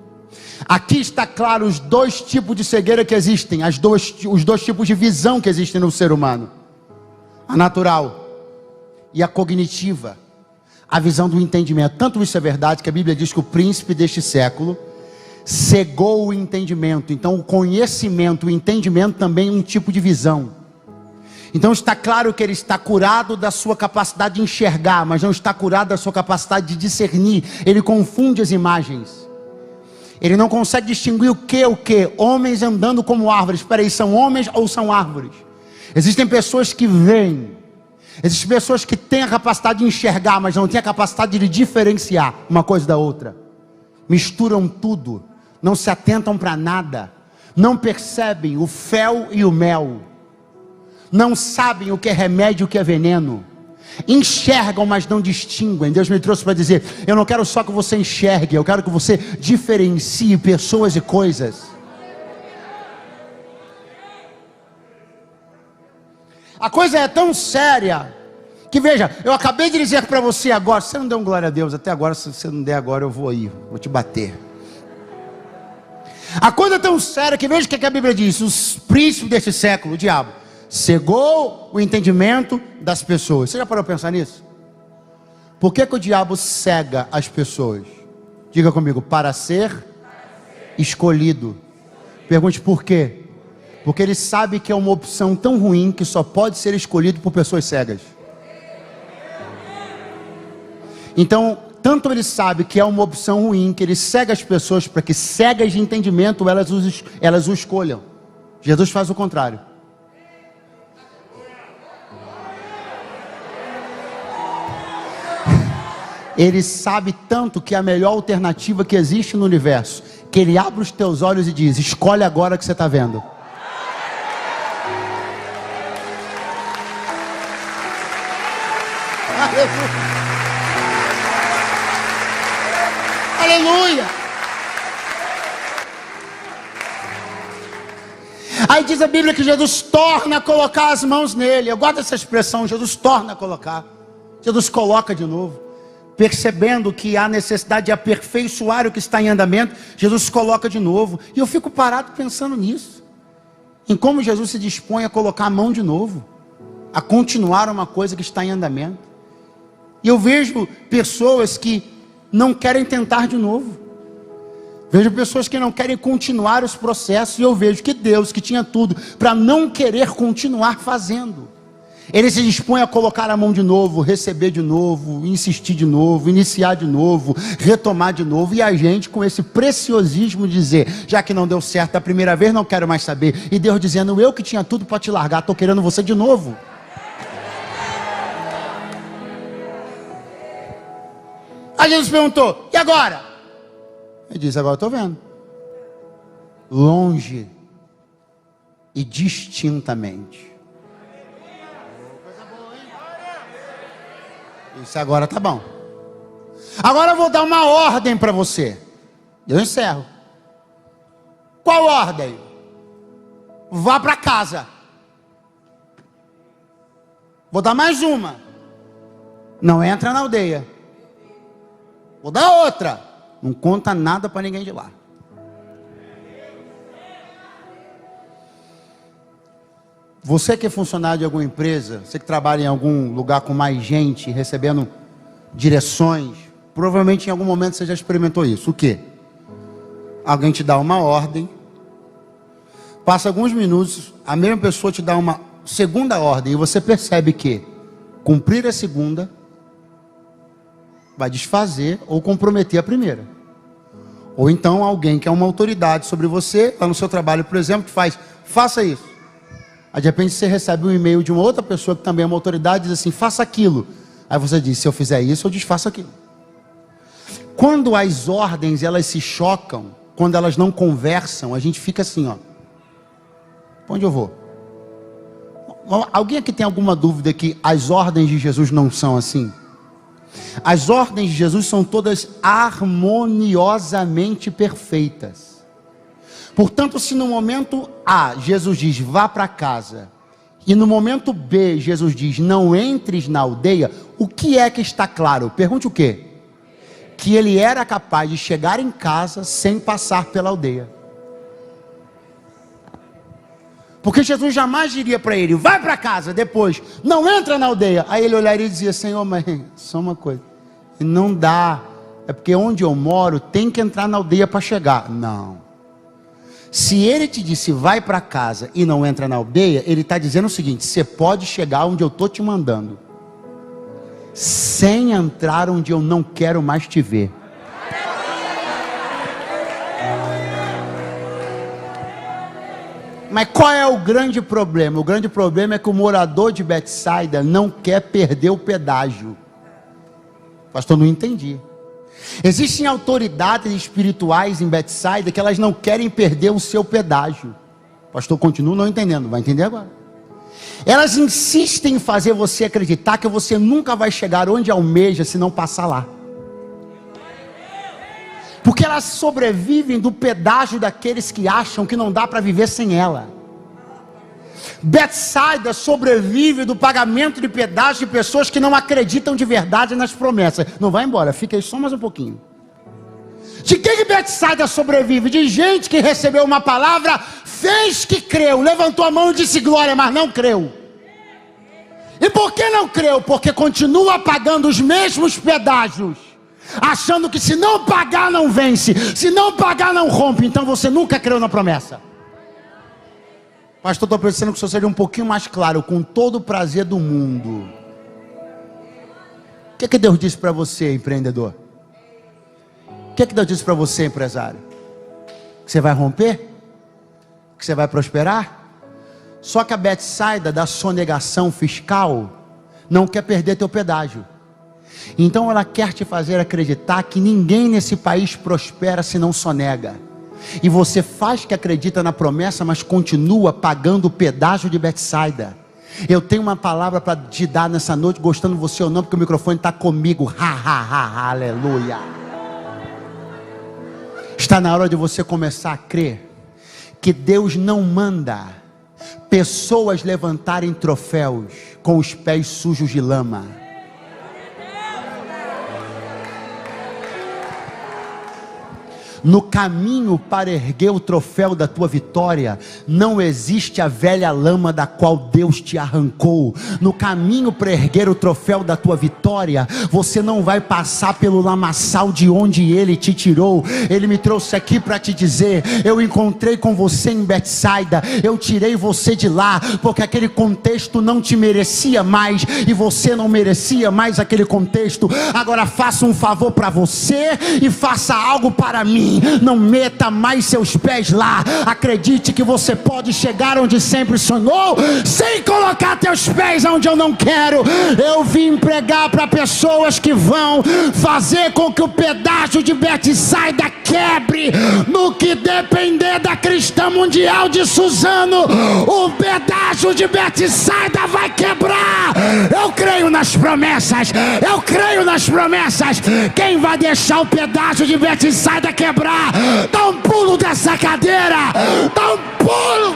Aqui está claro os 2 tipos de cegueira que existem, os dois tipos de visão que existem no ser humano: a natural e a cognitiva, a visão do entendimento. Tanto isso é verdade que a Bíblia diz que o príncipe deste século cegou o entendimento. Então o conhecimento, o entendimento também é um tipo de visão. Então está claro que ele está curado da sua capacidade de enxergar, mas não está curado da sua capacidade de discernir. Ele confunde as imagens. Ele não consegue distinguir o que? Homens andando como árvores. Espera aí, são homens ou são árvores? Existem pessoas que veem. Existem pessoas que têm a capacidade de enxergar, mas não têm a capacidade de diferenciar uma coisa da outra. Misturam tudo, não se atentam para nada, não percebem o fel e o mel. Não sabem o que é remédio e o que é veneno. Enxergam, mas não distinguem. Deus me trouxe para dizer: eu não quero só que você enxergue, eu quero que você diferencie pessoas e coisas. A coisa é tão séria que, veja, eu acabei de dizer para você agora. Se você não deu um glória a Deus até agora, se você não der agora, eu vou ir, vou te bater. A coisa é tão séria que, veja o que a Bíblia diz: os príncipes deste século, o diabo, cegou o entendimento das pessoas. Você já parou para pensar nisso? Por que o diabo cega as pessoas? Diga comigo: para ser escolhido. Pergunte por quê? Porque ele sabe que é uma opção tão ruim que só pode ser escolhido por pessoas cegas. Então, tanto ele sabe que é uma opção ruim, que ele cega as pessoas para que, cegas de entendimento, elas o escolham. Jesus faz o contrário. Ele sabe tanto que é a melhor alternativa que existe no universo, que ele abre os teus olhos e diz: escolhe agora o que você está vendo. Aleluia. A Aí diz a Bíblia que Jesus torna a colocar as mãos nele. Eu gosto dessa expressão, Jesus torna a colocar. Jesus coloca de novo. Percebendo que há necessidade de aperfeiçoar o que está em andamento, Jesus coloca de novo. E eu fico parado pensando nisso. Em como Jesus se dispõe a colocar a mão de novo. A continuar uma coisa que está em andamento. E eu vejo pessoas que não querem tentar de novo. Vejo pessoas que não querem continuar os processos. E eu vejo que Deus, que tinha tudo para não querer continuar fazendo, Ele se dispõe a colocar a mão de novo, receber de novo, insistir de novo, iniciar de novo, retomar de novo. E a gente com esse preciosismo de dizer, já que não deu certo da primeira vez, não quero mais saber. E Deus dizendo, eu que tinha tudo para te largar, estou querendo você de novo. Aí Jesus perguntou, e agora? Ele disse, agora estou vendo. Longe e distintamente. Isso agora tá bom. Agora eu vou dar uma ordem para você. Eu encerro. Qual ordem? Vá para casa. Vou dar mais uma. Não entra na aldeia. Vou dar outra. Não conta nada para ninguém de lá. Você que é funcionário de alguma empresa, você que trabalha em algum lugar com mais gente, recebendo direções, provavelmente em algum momento você já experimentou isso. O quê? Alguém te dá uma ordem, passa alguns minutos, a mesma pessoa te dá uma segunda ordem, e você percebe que cumprir a segunda vai desfazer ou comprometer a primeira. Ou então alguém que é uma autoridade sobre você, lá no seu trabalho, por exemplo, que faz, faça isso. Aí de repente você recebe um e-mail de uma outra pessoa que também é uma autoridade, diz assim, faça aquilo. Aí você diz, se eu fizer isso, eu desfaço aquilo. Quando as ordens, elas se chocam, quando elas não conversam, a gente fica assim, ó. Para onde eu vou? Alguém aqui tem alguma dúvida que as ordens de Jesus não são assim? As ordens de Jesus são todas harmoniosamente perfeitas. Portanto, se no momento A, Jesus diz, vá para casa, e no momento B, Jesus diz, não entres na aldeia, o que é que está claro? Pergunte o quê? Que ele era capaz de chegar em casa sem passar pela aldeia. Porque Jesus jamais diria para ele, vai para casa, depois, não entra na aldeia. Aí ele olharia e dizia, Senhor, mas só uma coisa, não dá, é porque onde eu moro tem que entrar na aldeia para chegar. Não. Se ele te disse, vai para casa e não entra na aldeia, ele está dizendo o seguinte, você pode chegar onde eu estou te mandando, sem entrar onde eu não quero mais te ver. Mas qual é o grande problema? O grande problema é que o morador de Betsaida não quer perder o pedágio. Pastor, não entendi. Existem autoridades espirituais em Betsaida que elas não querem perder o seu pedágio. Pastor, continua não entendendo, vai entender agora. Elas insistem em fazer você acreditar que você nunca vai chegar onde almeja se não passar lá. Porque elas sobrevivem do pedágio daqueles que acham que não dá para viver sem ela. Betsaida sobrevive do pagamento de pedágio de pessoas que não acreditam de verdade nas promessas. Não vai embora, fica aí só mais um pouquinho. De que Betsaida sobrevive? De gente que recebeu uma palavra, fez que creu, levantou a mão e disse glória, mas não creu. E por que não creu? Porque continua pagando os mesmos pedágios, achando que se não pagar não vence, se não pagar não rompe. Então você nunca creu na promessa. Pastor, estou pensando que o senhor seria um pouquinho mais claro, com todo o prazer do mundo. O que Deus disse para você, empreendedor? O que Deus disse para você, empresário? Que você vai romper? Que você vai prosperar? Só que a Betsaida da sonegação fiscal não quer perder teu pedágio. Então ela quer te fazer acreditar que ninguém nesse país prospera se não sonega. E você faz que acredita na promessa, mas continua pagando o pedágio de Betsaida. Eu tenho uma palavra para te dar nessa noite, gostando de você ou não, porque o microfone está comigo. Aleluia. Está na hora de você começar a crer que Deus não manda pessoas levantarem troféus com os pés sujos de lama. No caminho para erguer o troféu da tua vitória, não existe a velha lama da qual Deus te arrancou. No caminho para erguer o troféu da tua vitória, você não vai passar pelo lamaçal de onde Ele te tirou. Ele me trouxe aqui para te dizer: eu encontrei com você em Betsaida, eu tirei você de lá, porque aquele contexto não te merecia mais, e você não merecia mais aquele contexto. Agora faça um favor para você e faça algo para mim. Não meta mais seus pés lá. Acredite que você pode chegar onde sempre sonhou, sem colocar teus pés onde eu não quero. Eu vim pregar para pessoas que vão fazer com que o pedágio de Betsaida quebre. No que depender da Cristã Mundial de Suzano, o pedágio de Betsaida vai quebrar. Eu creio nas promessas. Eu creio nas promessas. Quem vai deixar o pedágio de Betsaida quebrar? Dá um pulo dessa cadeira. Dá um pulo.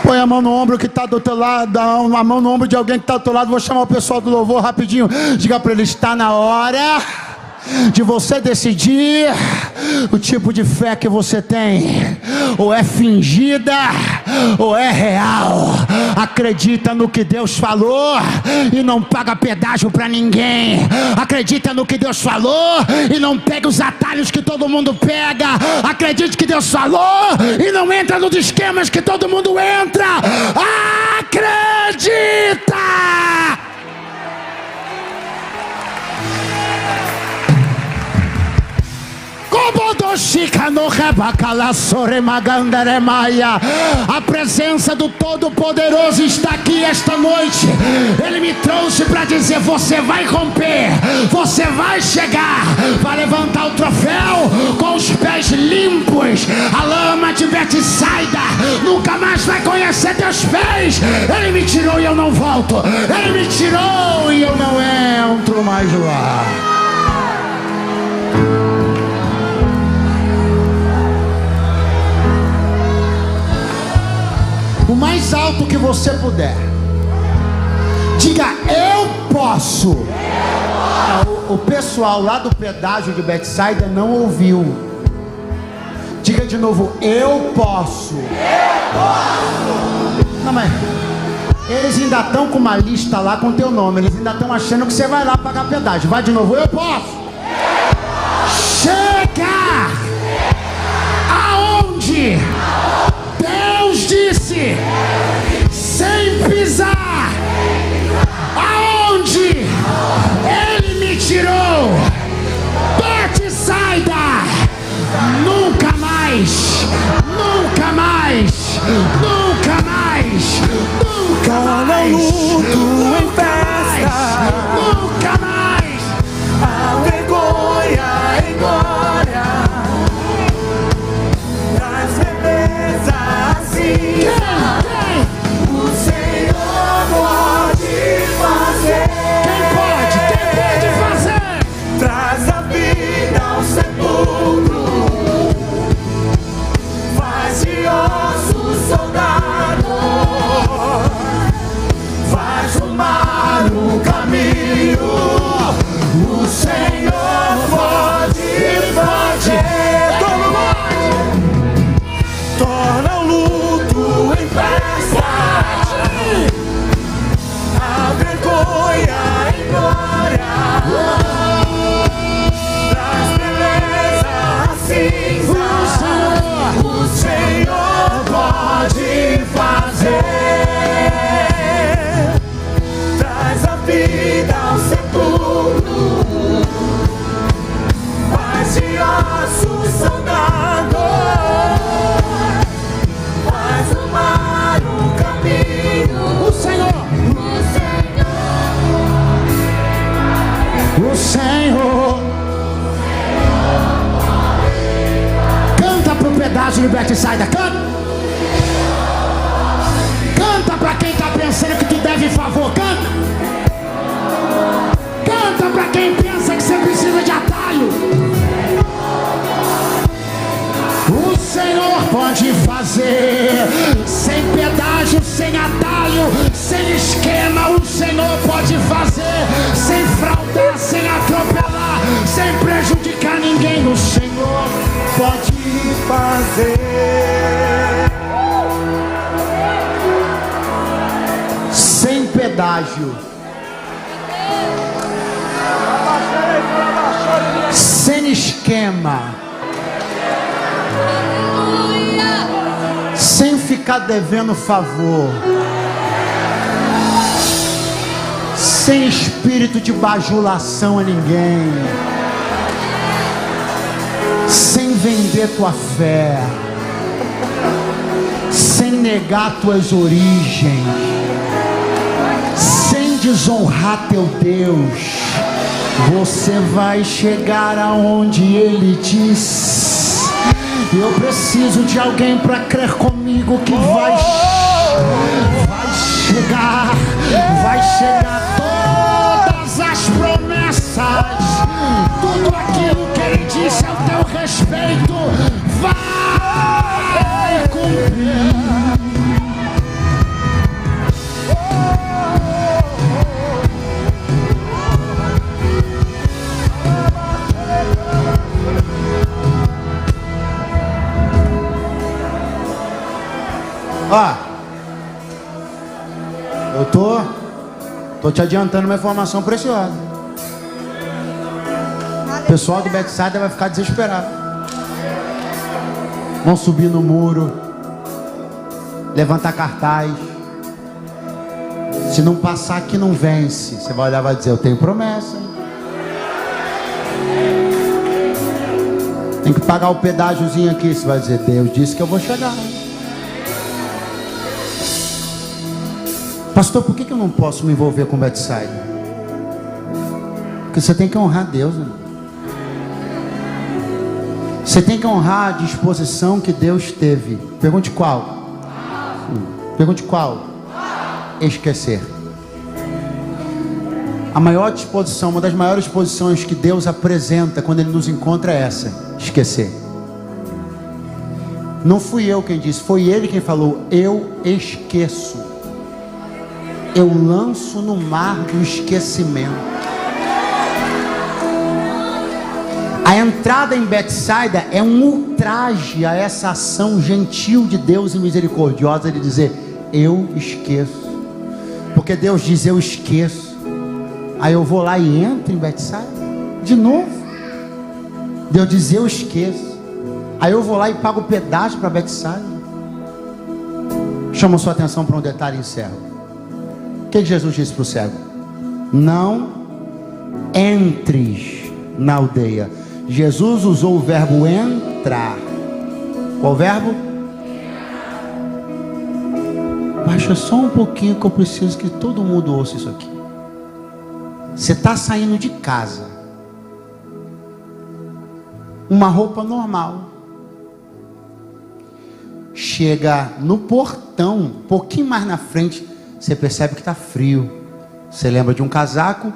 Põe a mão no ombro que está do teu lado, dá uma mão no ombro de alguém que está do teu lado. Vou chamar o pessoal do louvor rapidinho. Diga para ele: está na hora de você decidir o tipo de fé que você tem. Ou é fingida ou é real. Acredita no que Deus falou e não paga pedágio para ninguém. Acredita no que Deus falou e não pega os atalhos que todo mundo pega. Acredite que Deus falou e não entra nos esquemas que todo mundo entra. Acredita! A presença do Todo-Poderoso está aqui esta noite. Ele me trouxe para dizer: você vai romper, você vai chegar, vai levantar o troféu com os pés limpos. A lama de Betsaida nunca mais vai conhecer teus pés. Ele me tirou e eu não volto. Ele me tirou e eu não entro mais lá. O mais alto que você puder, diga: eu posso. O pessoal lá do pedágio de Betsaida não ouviu. Diga de novo: eu posso. Eu posso. Não, mas eles ainda estão com uma lista lá com teu nome. Eles ainda estão achando que você vai lá pagar pedágio. Vai de novo: eu posso. Eu posso. Chega. Aonde Deus disse, sem pisar, aonde Ele me tirou. Betsaida, nunca mais, nunca mais, nunca mais, nunca mais, luto em festa, nunca mais, a vergonha em glória. O Senhor pode fazer. Quem pode fazer? Traz a vida ao sepulcro, faz de ossos soldado, faz o mar o caminho. O Senhor pode fazer. Torna o luto em festa, a vergonha em glória, traz beleza à cinza. O Senhor pode fazer, traz a vida ao sepulcro, faz de ossos soldado, o Senhor. Canta pro pedágio de Betsaida, canta. Canta pensando que tu deve favor, canta. Canta pra quem pensa que você precisa de atalho. O Senhor pode fazer sem pedágio, sem atalho, sem esquema. O Senhor pode fazer sem fraudar, sem atropelar, sem prejudicar ninguém. O Senhor pode fazer sem pedágio, sem esquema, sem ficar devendo favor, sem espírito de bajulação a ninguém, sem vender tua fé, sem negar tuas origens, sem desonrar teu Deus. Você vai chegar aonde Ele diz. Eu preciso de alguém para crer comigo que vai chegar todas as promessas, tudo aquilo que Ele disse ao teu respeito vai cumprir. Ó, eu tô te adiantando uma informação preciosa. O pessoal do Bethsaida vai ficar desesperado. Vão subir no muro, levantar cartaz. Se não passar aqui não vence. Você vai olhar e vai dizer, eu tenho promessa, hein? Tem que pagar o pedágiozinho aqui. Você vai dizer, Deus disse que eu vou chegar. Pastor, por que eu não posso me envolver com Bethsaida? Porque você tem que honrar Deus, né? Você tem que honrar a disposição que Deus teve. Pergunte qual? Pergunte qual? Esquecer. A maior disposição, uma das maiores disposições que Deus apresenta quando Ele nos encontra é essa: esquecer. Não fui eu quem disse, foi Ele quem falou, eu esqueço. Eu lanço no mar do esquecimento. A entrada em Bethsaida é um ultraje a essa ação gentil de Deus e misericordiosa de dizer, eu esqueço. Porque Deus diz, eu esqueço. Aí eu vou lá e entro em Bethsaida de novo. Deus diz, eu esqueço. Aí eu vou lá e pago pedágio para Bethsaida. Chamo sua atenção para um detalhe e encerro. O que Jesus disse para o cego? Não entres na aldeia. Jesus usou o verbo entrar. Qual verbo? Baixa só um pouquinho que eu preciso que todo mundo ouça isso aqui. Você está saindo de casa, uma roupa normal, chega no portão, um pouquinho mais na frente, você percebe que está frio. Você lembra de um casaco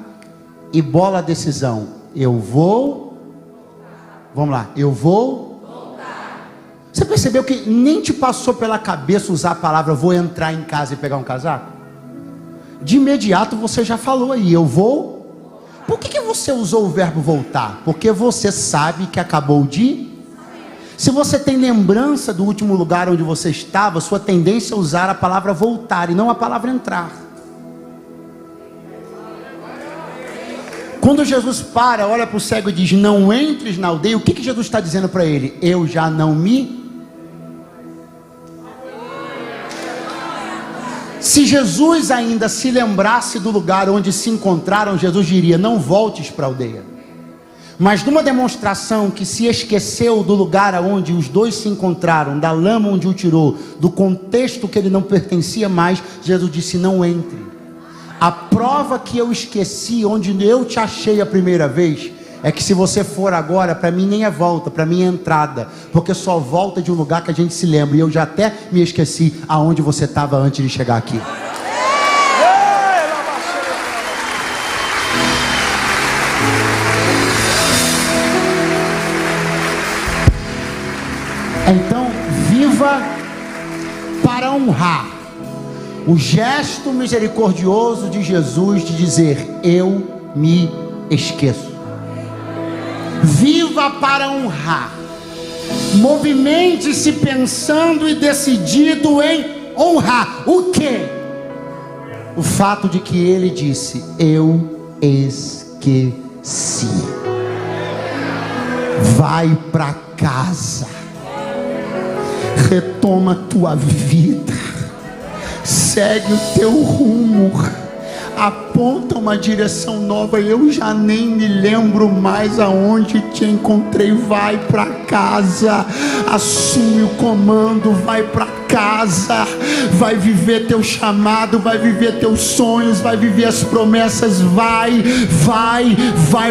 e bola a decisão. Eu vou. Vamos lá. Eu vou. Você percebeu que nem te passou pela cabeça usar a palavra vou entrar em casa e pegar um casaco? De imediato você já falou aí. Eu vou. Por que você usou o verbo voltar? Porque você sabe que acabou de. Se você tem lembrança do último lugar onde você estava, sua tendência é usar a palavra voltar e não a palavra entrar. Quando Jesus para, olha para o cego e diz, não entres na aldeia, o que Jesus está dizendo para ele? Eu já não me... Se Jesus ainda se lembrasse do lugar onde se encontraram, Jesus diria, não voltes para a aldeia. Mas numa demonstração que se esqueceu do lugar onde os dois se encontraram, da lama onde o tirou, do contexto que ele não pertencia mais, Jesus disse, não entre. A prova que eu esqueci, onde eu te achei a primeira vez, é que se você for agora, para mim nem é volta, para mim é entrada. Porque só volta de um lugar que a gente se lembra. E eu já até me esqueci aonde você estava antes de chegar aqui. Então, viva para honrar o gesto misericordioso de Jesus de dizer: eu me esqueço. Viva para honrar. Movimente-se pensando e decidido em honrar. O quê? O fato de que ele disse: eu esqueci. Vai para casa, retoma a tua vida, segue o teu rumo, aponta uma direção nova. Eu já nem me lembro mais aonde te encontrei. Vai para casa, assume o comando, vai para casa, vai viver teu chamado, vai viver teus sonhos, vai viver as promessas. Vai.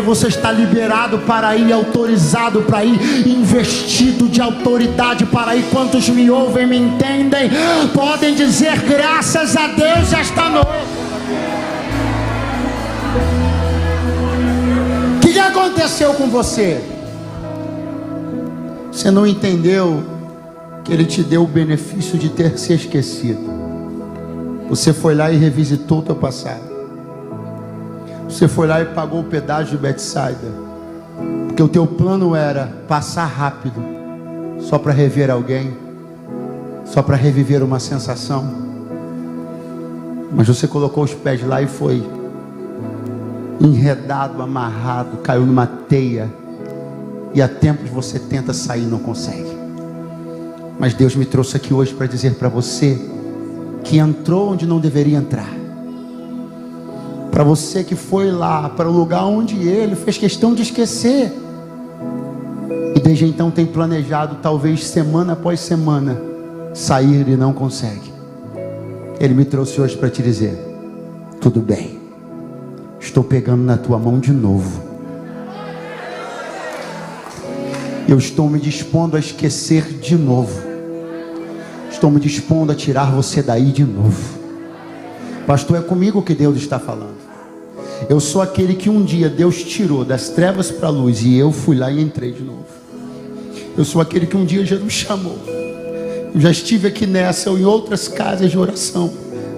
Você está liberado para ir, autorizado para ir, investido de autoridade para ir. Quantos me ouvem, me entendem, podem dizer graças a Deus esta noite. O que aconteceu com você? Você não entendeu que Ele te deu o benefício de ter se esquecido. Você foi lá e revisitou o teu passado. Você foi lá e pagou o pedágio de Betsaida, porque o teu plano era passar rápido, só para rever alguém, só para reviver uma sensação. Mas você colocou os pés lá e foi enredado, amarrado, caiu numa teia, e há tempos você tenta sair e não consegue. Mas Deus me trouxe aqui hoje para dizer para você que entrou onde não deveria entrar, para você que foi lá para o lugar onde Ele fez questão de esquecer, e desde então tem planejado, talvez semana após semana, sair e não consegue. Ele me trouxe hoje para te dizer: tudo bem, estou pegando na tua mão de novo. Eu estou me dispondo a esquecer de novo. Estou me dispondo a tirar você daí de novo. Pastor, é comigo que Deus está falando. Eu sou aquele que um dia Deus tirou das trevas para a luz, e eu fui lá e entrei de novo. Eu sou aquele que um dia Jesus chamou. Eu já estive aqui nessa ou em outras casas de oração,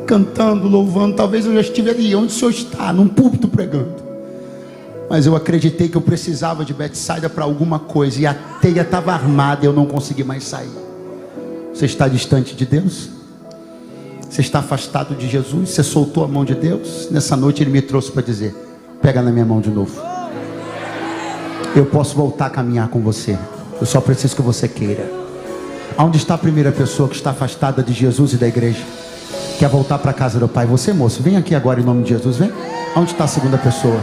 cantando, louvando. Talvez eu já estive ali onde o Senhor está, num púlpito pregando. Mas eu acreditei que eu precisava de Betsaida para alguma coisa, e a teia estava armada e eu não consegui mais sair. Você está distante de Deus? Você está afastado de Jesus? Você soltou a mão de Deus? Nessa noite Ele me trouxe para dizer: pega na minha mão de novo. Eu posso voltar a caminhar com você. Eu só preciso que você queira. Aonde está a primeira pessoa que está afastada de Jesus e da igreja? Quer voltar para a casa do Pai? Você, moço, vem aqui agora em nome de Jesus. Vem. Aonde está a segunda pessoa?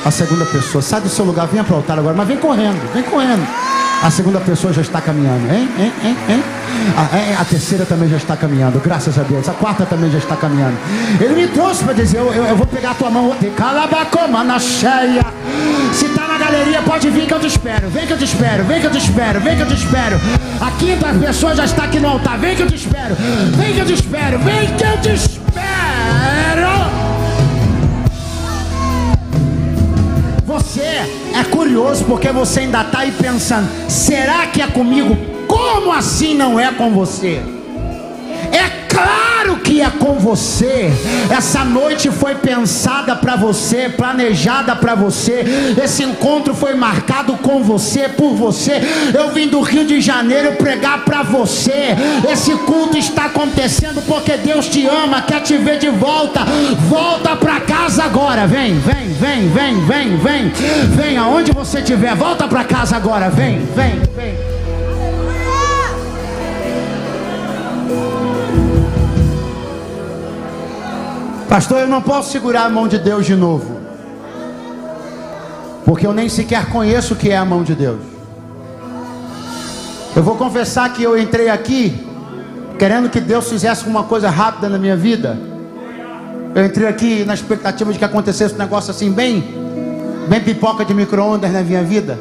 A segunda pessoa, sai do seu lugar, venha para o altar agora, mas vem correndo, vem correndo. A segunda pessoa já está caminhando, hein? A terceira também já está caminhando, graças a Deus. A quarta também já está caminhando. Ele me trouxe para dizer: eu vou pegar a tua mão. Calabacoma na cheia. Se está na galeria, pode vir que eu te espero. Vem que eu te espero, vem que eu te espero, vem que eu te espero. A quinta pessoa já está aqui no altar. Vem que eu te espero, vem que eu te espero, vem que eu te espero. Você é curioso porque você ainda está aí pensando: será que é comigo? Como assim não é com você? É claro que é com você. Essa noite foi pensada para você, planejada para você. Esse encontro foi marcado com você, por você. Eu vim do Rio de Janeiro pregar para você. Esse culto está acontecendo porque Deus te ama, quer te ver de volta. Volta para casa agora. Vem. Vem aonde você estiver. Volta para casa agora. Vem. Pastor, eu não posso segurar a mão de Deus de novo, porque eu nem sequer conheço o que é a mão de Deus. Eu vou confessar que eu entrei aqui querendo que Deus fizesse uma coisa rápida na minha vida. Eu entrei aqui na expectativa de que acontecesse um negócio assim bem pipoca de micro-ondas na minha vida.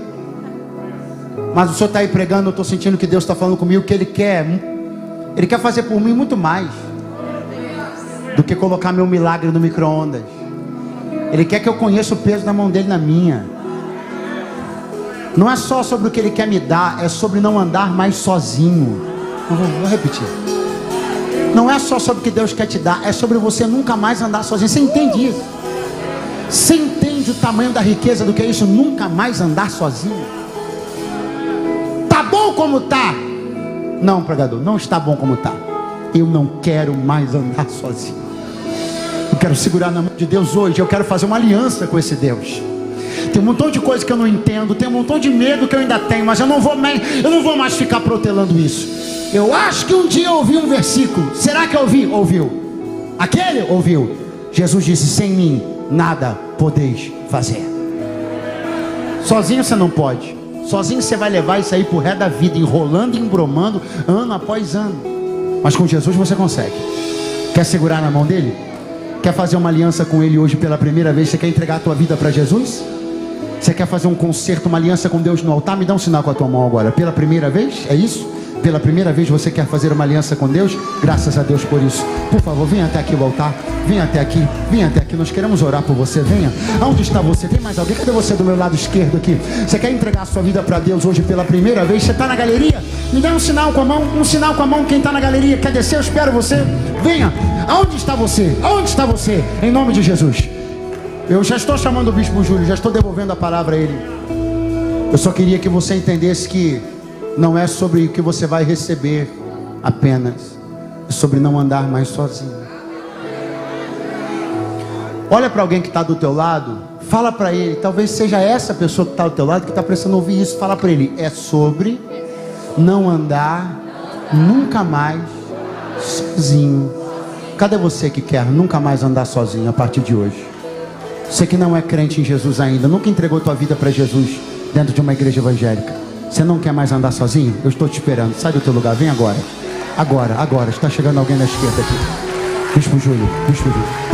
Mas o Senhor está aí pregando, eu estou sentindo que Deus está falando comigo que Ele quer fazer por mim muito mais do que colocar meu milagre no micro-ondas. Ele quer que eu conheça o peso da mão dele na minha. Não é só sobre o que Ele quer me dar, é sobre não andar mais sozinho. Vou repetir. Não é só sobre o que Deus quer te dar, é sobre você nunca mais andar sozinho. Você entende isso? Você entende o tamanho da riqueza do que é isso? Nunca mais andar sozinho. Tá bom como tá? Não, pregador, não está bom como tá. Eu não quero mais andar sozinho. Eu quero segurar na mão de Deus hoje. Eu quero fazer uma aliança com esse Deus. Tem um montão de coisa que eu não entendo, tem um montão de medo que eu ainda tenho, mas eu não vou mais ficar protelando isso. Eu acho que um dia eu ouvi um versículo. Será que eu ouvi? Ouviu. Aquele ouviu. Jesus disse: sem mim nada podeis fazer. Sozinho você não pode. Sozinho você vai levar isso aí pro resto da vida, enrolando e embromando, ano após ano. Mas com Jesus você consegue. Quer segurar na mão dele? Quer fazer uma aliança com ele hoje pela primeira vez? Você quer entregar a tua vida para Jesus? Você quer fazer um concerto, uma aliança com Deus no altar? Me dá um sinal com a tua mão agora. Pela primeira vez? É isso? Pela primeira vez você quer fazer uma aliança com Deus? Graças a Deus por isso. Por favor, venha até aqui o altar. Venha até aqui, venha até aqui. Nós queremos orar por você. Venha. Aonde está você? Tem mais alguém? Cadê você do meu lado esquerdo aqui? Você quer entregar a sua vida para Deus hoje pela primeira vez? Você está na galeria? Me dá um sinal com a mão. Um sinal com a mão. Quem está na galeria quer descer? Eu espero você. Venha. Aonde está você? Aonde está você? Em nome de Jesus. Eu já estou chamando o Bispo Júlio, já estou devolvendo a palavra a ele. Eu só queria que você entendesse que não é sobre o que você vai receber apenas, é sobre não andar mais sozinho. Olha para alguém que está do teu lado, fala para ele, talvez seja essa pessoa que está do teu lado que está precisando ouvir isso. Fala para ele, é sobre não andar nunca mais sozinho. Cadê você que quer nunca mais andar sozinho a partir de hoje? Você que não é crente em Jesus ainda, nunca entregou tua vida para Jesus dentro de uma igreja evangélica. Você não quer mais andar sozinho? Eu estou te esperando. Sai do teu lugar, vem agora. Agora. Está chegando alguém na esquerda aqui. Bispo Júlio, Bispo Júlio.